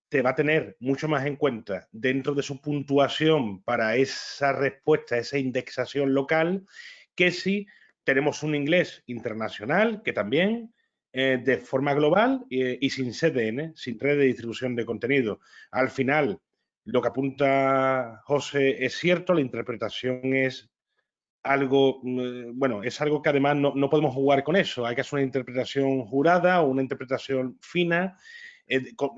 te va a tener mucho más en cuenta dentro de su puntuación para esa respuesta, esa indexación local, que si tenemos un inglés internacional, que también de forma global y sin CDN, sin red de distribución de contenido. Al final, lo que apunta José es cierto, la interpretación es algo, bueno, es algo que además no podemos jugar con eso. Hay que hacer una interpretación jurada o una interpretación fina,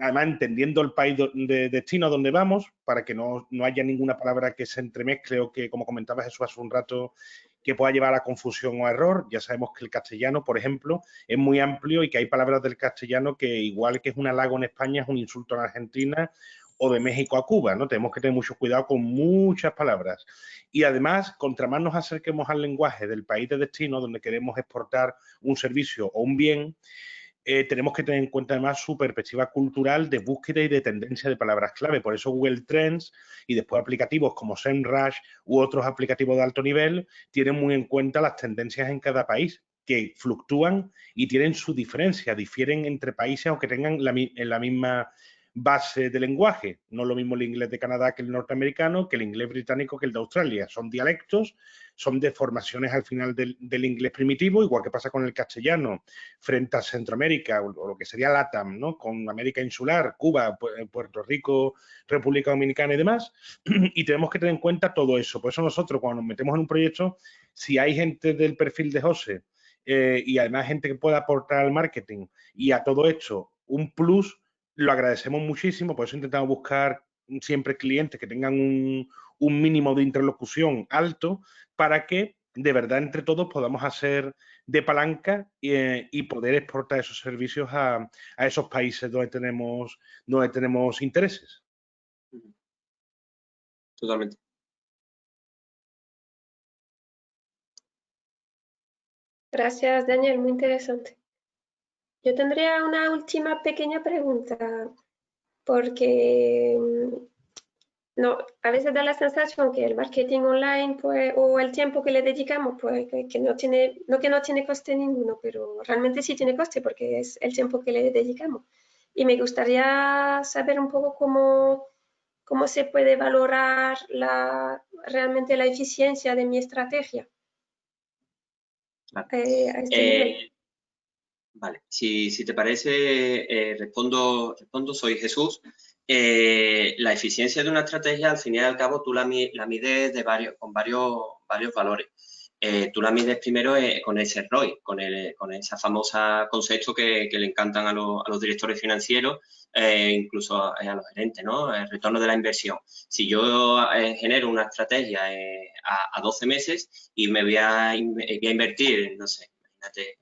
además entendiendo el país de destino a donde vamos, para que no haya ninguna palabra que se entremezcle o que, como comentaba Jesús hace un rato, que pueda llevar a confusión o a error. Ya sabemos que el castellano, por ejemplo, es muy amplio y que hay palabras del castellano que, igual que es un halago en España, es un insulto en Argentina, o de México a Cuba, ¿no? Tenemos que tener mucho cuidado con muchas palabras. Y además, contra más nos acerquemos al lenguaje del país de destino donde queremos exportar un servicio o un bien, tenemos que tener en cuenta además su perspectiva cultural de búsqueda y de tendencia de palabras clave. Por eso Google Trends y después aplicativos como SEMrush u otros aplicativos de alto nivel tienen muy en cuenta las tendencias en cada país, que fluctúan y tienen su diferencia, difieren entre países aunque tengan la misma base de lenguaje. No es lo mismo el inglés de Canadá que el norteamericano, que el inglés británico que el de Australia. Son dialectos, son deformaciones al final del inglés primitivo, igual que pasa con el castellano frente a Centroamérica o lo que sería LATAM, ¿no? Con América Insular, Cuba, Puerto Rico, República Dominicana y demás. Y tenemos que tener en cuenta todo eso. Por eso nosotros, cuando nos metemos en un proyecto, si hay gente del perfil de José y además gente que pueda aportar al marketing y a todo esto un plus, lo agradecemos muchísimo. Por eso intentamos buscar siempre clientes que tengan un mínimo de interlocución alto para que de verdad entre todos podamos hacer de palanca y poder exportar esos servicios a esos países donde tenemos intereses. Totalmente. Gracias, Daniel, muy interesante. Yo tendría una última pequeña pregunta, porque no, a veces da la sensación que el marketing online, pues, o el tiempo que le dedicamos, pues, que no tiene coste ninguno, pero realmente sí tiene coste porque es el tiempo que le dedicamos. Y me gustaría saber un poco cómo se puede valorar realmente la eficiencia de mi estrategia. Claro. A este nivel. Vale, si te parece, respondo, soy Jesús. La eficiencia de una estrategia, al fin y al cabo, tú la mides con varios valores. Tú la mides primero con ese ROI, con ese famoso concepto que le encantan a los directores financieros, incluso a los gerentes, ¿no? El retorno de la inversión. Si yo genero una estrategia a 12 meses y me voy a invertir, no sé, imagínate,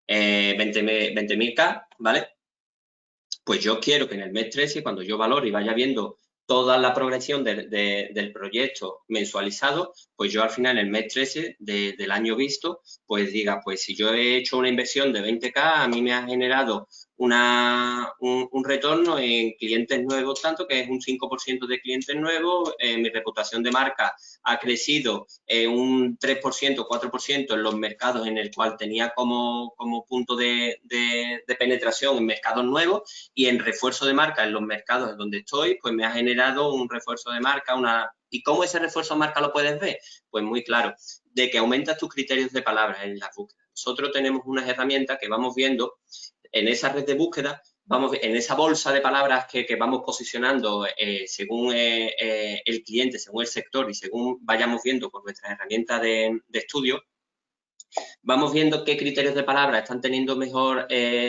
20.000K, ¿vale? Pues yo quiero que en el mes 13, cuando yo valore y vaya viendo toda la progresión del proyecto mensualizado, pues yo al final, en el mes 13 del año visto, pues diga, pues si yo he hecho una inversión de 20K, a mí me ha generado un retorno en clientes nuevos, tanto que es un 5% de clientes nuevos, mi reputación de marca ha crecido un 3%, 4% en los mercados en el cual tenía como punto de penetración en mercados nuevos, y en refuerzo de marca en los mercados en donde estoy, pues me ha generado un refuerzo de marca, ¿Y cómo ese refuerzo de marca lo puedes ver? Pues muy claro, de que aumentas tus criterios de palabras en la búsqueda. Nosotros tenemos unas herramientas que vamos viendo en esa red de búsqueda, en esa bolsa de palabras que vamos posicionando según el cliente, según el sector y según vayamos viendo con nuestras herramientas de estudio, vamos viendo qué criterios de palabras están teniendo mejor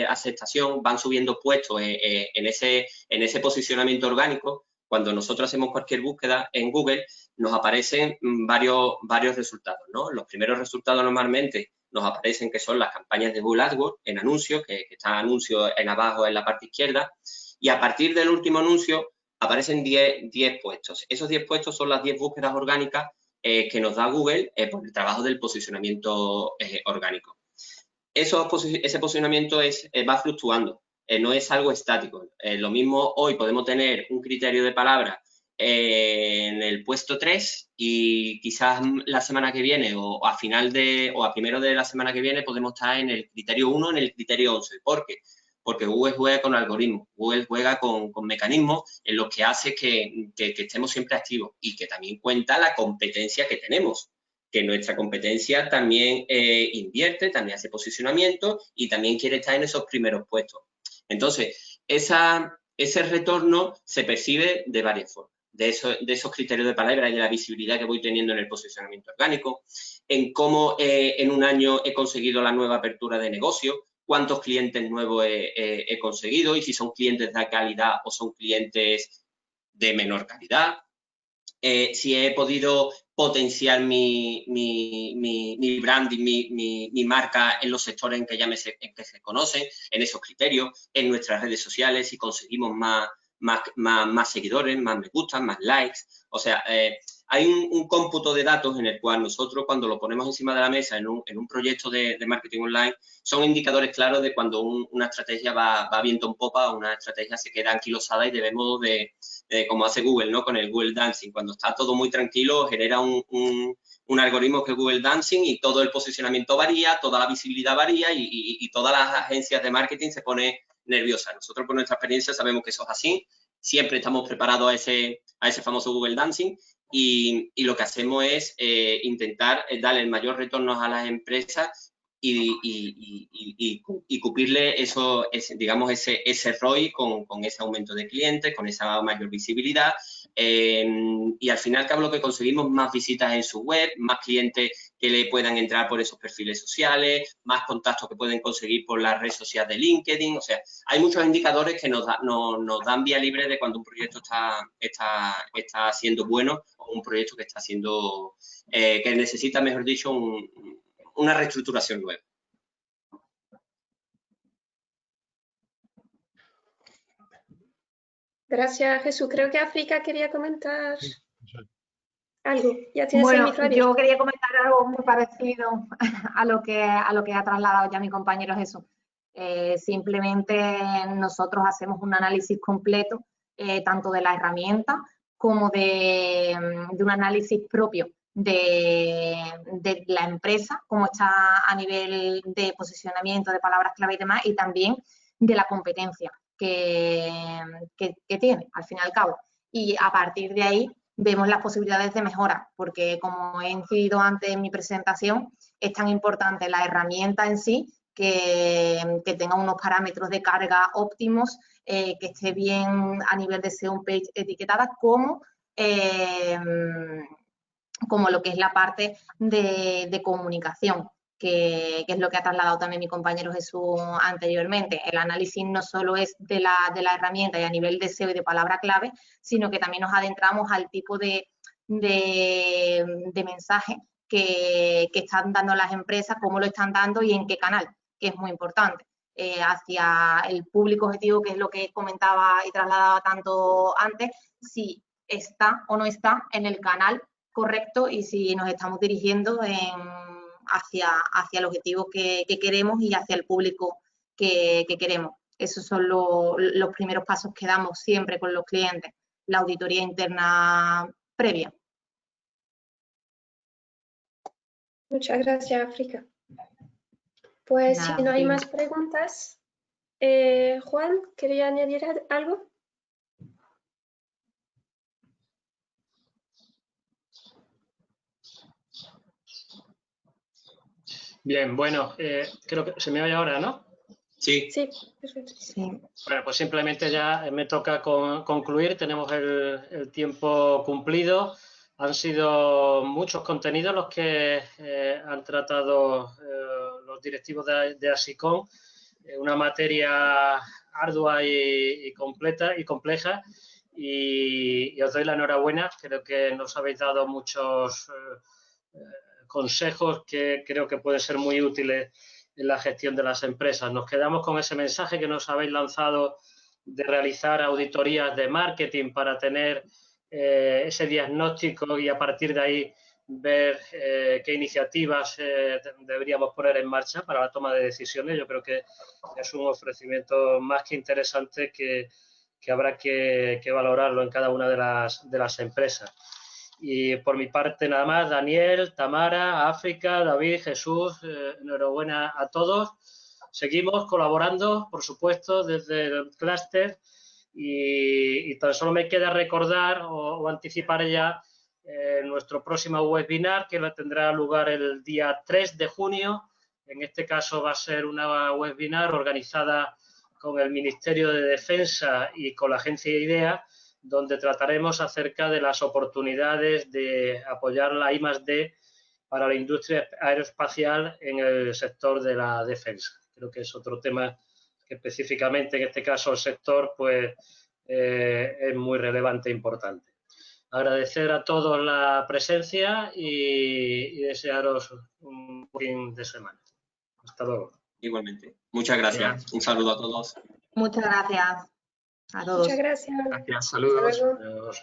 aceptación, van subiendo puestos en ese posicionamiento orgánico. Cuando nosotros hacemos cualquier búsqueda en Google, nos aparecen varios resultados, ¿no? Los primeros resultados normalmente nos aparecen que son las campañas de Google AdWords en anuncios, que está anuncio en abajo en la parte izquierda, y a partir del último anuncio aparecen 10 puestos. Esos 10 puestos son las 10 búsquedas orgánicas que nos da Google por el trabajo del posicionamiento orgánico. Ese posicionamiento va fluctuando, no es algo estático. Lo mismo hoy podemos tener un criterio de palabra en el puesto 3 y quizás la semana que viene o a primero de la semana que viene podemos estar en el criterio 1, en el criterio 11. ¿Por qué? Porque Google juega con algoritmos, Google juega con mecanismos en los que hace que estemos siempre activos, y que también cuenta la competencia que tenemos, que nuestra competencia también invierte, también hace posicionamiento y también quiere estar en esos primeros puestos. Entonces, ese retorno se percibe de varias formas. De esos criterios de palabra y de la visibilidad que voy teniendo en el posicionamiento orgánico, en cómo en un año he conseguido la nueva apertura de negocio, cuántos clientes nuevos he conseguido y si son clientes de calidad o son clientes de menor calidad, si he podido potenciar mi branding, mi marca en los sectores en que ya se conocen, en esos criterios, en nuestras redes sociales, si conseguimos más seguidores, más me gustan, más likes. O sea, hay un cómputo de datos en el cual nosotros, cuando lo ponemos encima de la mesa en un proyecto de marketing online, son indicadores claros de cuando una estrategia va viento en popa o una estrategia se queda anquilosada y debemos como hace Google, ¿no? Con el Google Dancing. Cuando está todo muy tranquilo, genera un algoritmo que es Google Dancing y todo el posicionamiento varía, toda la visibilidad varía y todas las agencias de marketing se pone nerviosa. Nosotros, por nuestra experiencia, sabemos que eso es así. Siempre estamos preparados a ese famoso Google Dancing y lo que hacemos es intentar darle el mayor retorno a las empresas y cumplirle eso, digamos, ese ROI con ese aumento de clientes, con esa mayor visibilidad. Y al final, lo que conseguimos más visitas en su web, más clientes que le puedan entrar por esos perfiles sociales, más contactos que pueden conseguir por la red social de LinkedIn. O sea, hay muchos indicadores que nos dan vía libre de cuando un proyecto está siendo bueno o un proyecto que está siendo, que necesita, mejor dicho, una reestructuración nueva. Gracias, Jesús. Creo que África quería comentar algo. Ya tienes el micro abierto. Yo quería comentar algo muy parecido a lo que ha trasladado ya mi compañero Jesús. Simplemente nosotros hacemos un análisis completo, tanto de la herramienta como de un análisis propio de la empresa, cómo está a nivel de posicionamiento, de palabras clave y demás, y también de la competencia que tiene, al fin y al cabo. Y a partir de ahí vemos las posibilidades de mejora, porque como he incidido antes en mi presentación, es tan importante la herramienta en sí, que tenga unos parámetros de carga óptimos, que esté bien a nivel de SEO page etiquetada, como lo que es la parte de comunicación, que es lo que ha trasladado también mi compañero Jesús anteriormente. El análisis no solo es de la herramienta y a nivel de SEO y de palabra clave, sino que también nos adentramos al tipo de mensaje que están dando las empresas, cómo lo están dando y en qué canal, que es muy importante. Hacia el público objetivo, que es lo que comentaba y trasladaba tanto antes, si está o no está en el canal correcto y si nos estamos dirigiendo hacia el objetivo que queremos y hacia el público que queremos. Esos son los primeros pasos que damos siempre con los clientes, la auditoría interna previa. Muchas gracias, África. Pues si no hay más preguntas, Juan, ¿quería añadir algo? Bien, bueno, creo que se me oye ahora, ¿no? Sí. Sí, perfecto. Sí. Bueno, pues simplemente ya me toca concluir. Tenemos el tiempo cumplido. Han sido muchos contenidos los que han tratado los directivos de ASICOM. Una materia ardua y completa y compleja. Y os doy la enhorabuena. Creo que nos habéis dado muchos consejos que creo que pueden ser muy útiles en la gestión de las empresas. Nos quedamos con ese mensaje que nos habéis lanzado de realizar auditorías de marketing para tener ese diagnóstico y a partir de ahí ver qué iniciativas deberíamos poner en marcha para la toma de decisiones. Yo creo que es un ofrecimiento más que interesante que habrá que valorarlo en cada una de las empresas. Y por mi parte nada más, Daniel, Tamara, África, David, Jesús, enhorabuena a todos. Seguimos colaborando, por supuesto, desde el clúster y tan solo me queda recordar o anticipar ya nuestro próximo webinar, que tendrá lugar el día 3 de junio. En este caso va a ser una webinar organizada con el Ministerio de Defensa y con la agencia IDEA, donde trataremos acerca de las oportunidades de apoyar la I+D para la industria aeroespacial en el sector de la defensa. Creo que es otro tema que específicamente en este caso el sector pues es muy relevante e importante. Agradecer a todos la presencia y desearos un fin de semana. Hasta luego. Igualmente. Muchas gracias. Un saludo a todos. Muchas gracias. A todos. Muchas gracias. Gracias, saludos. Hasta luego. Adiós.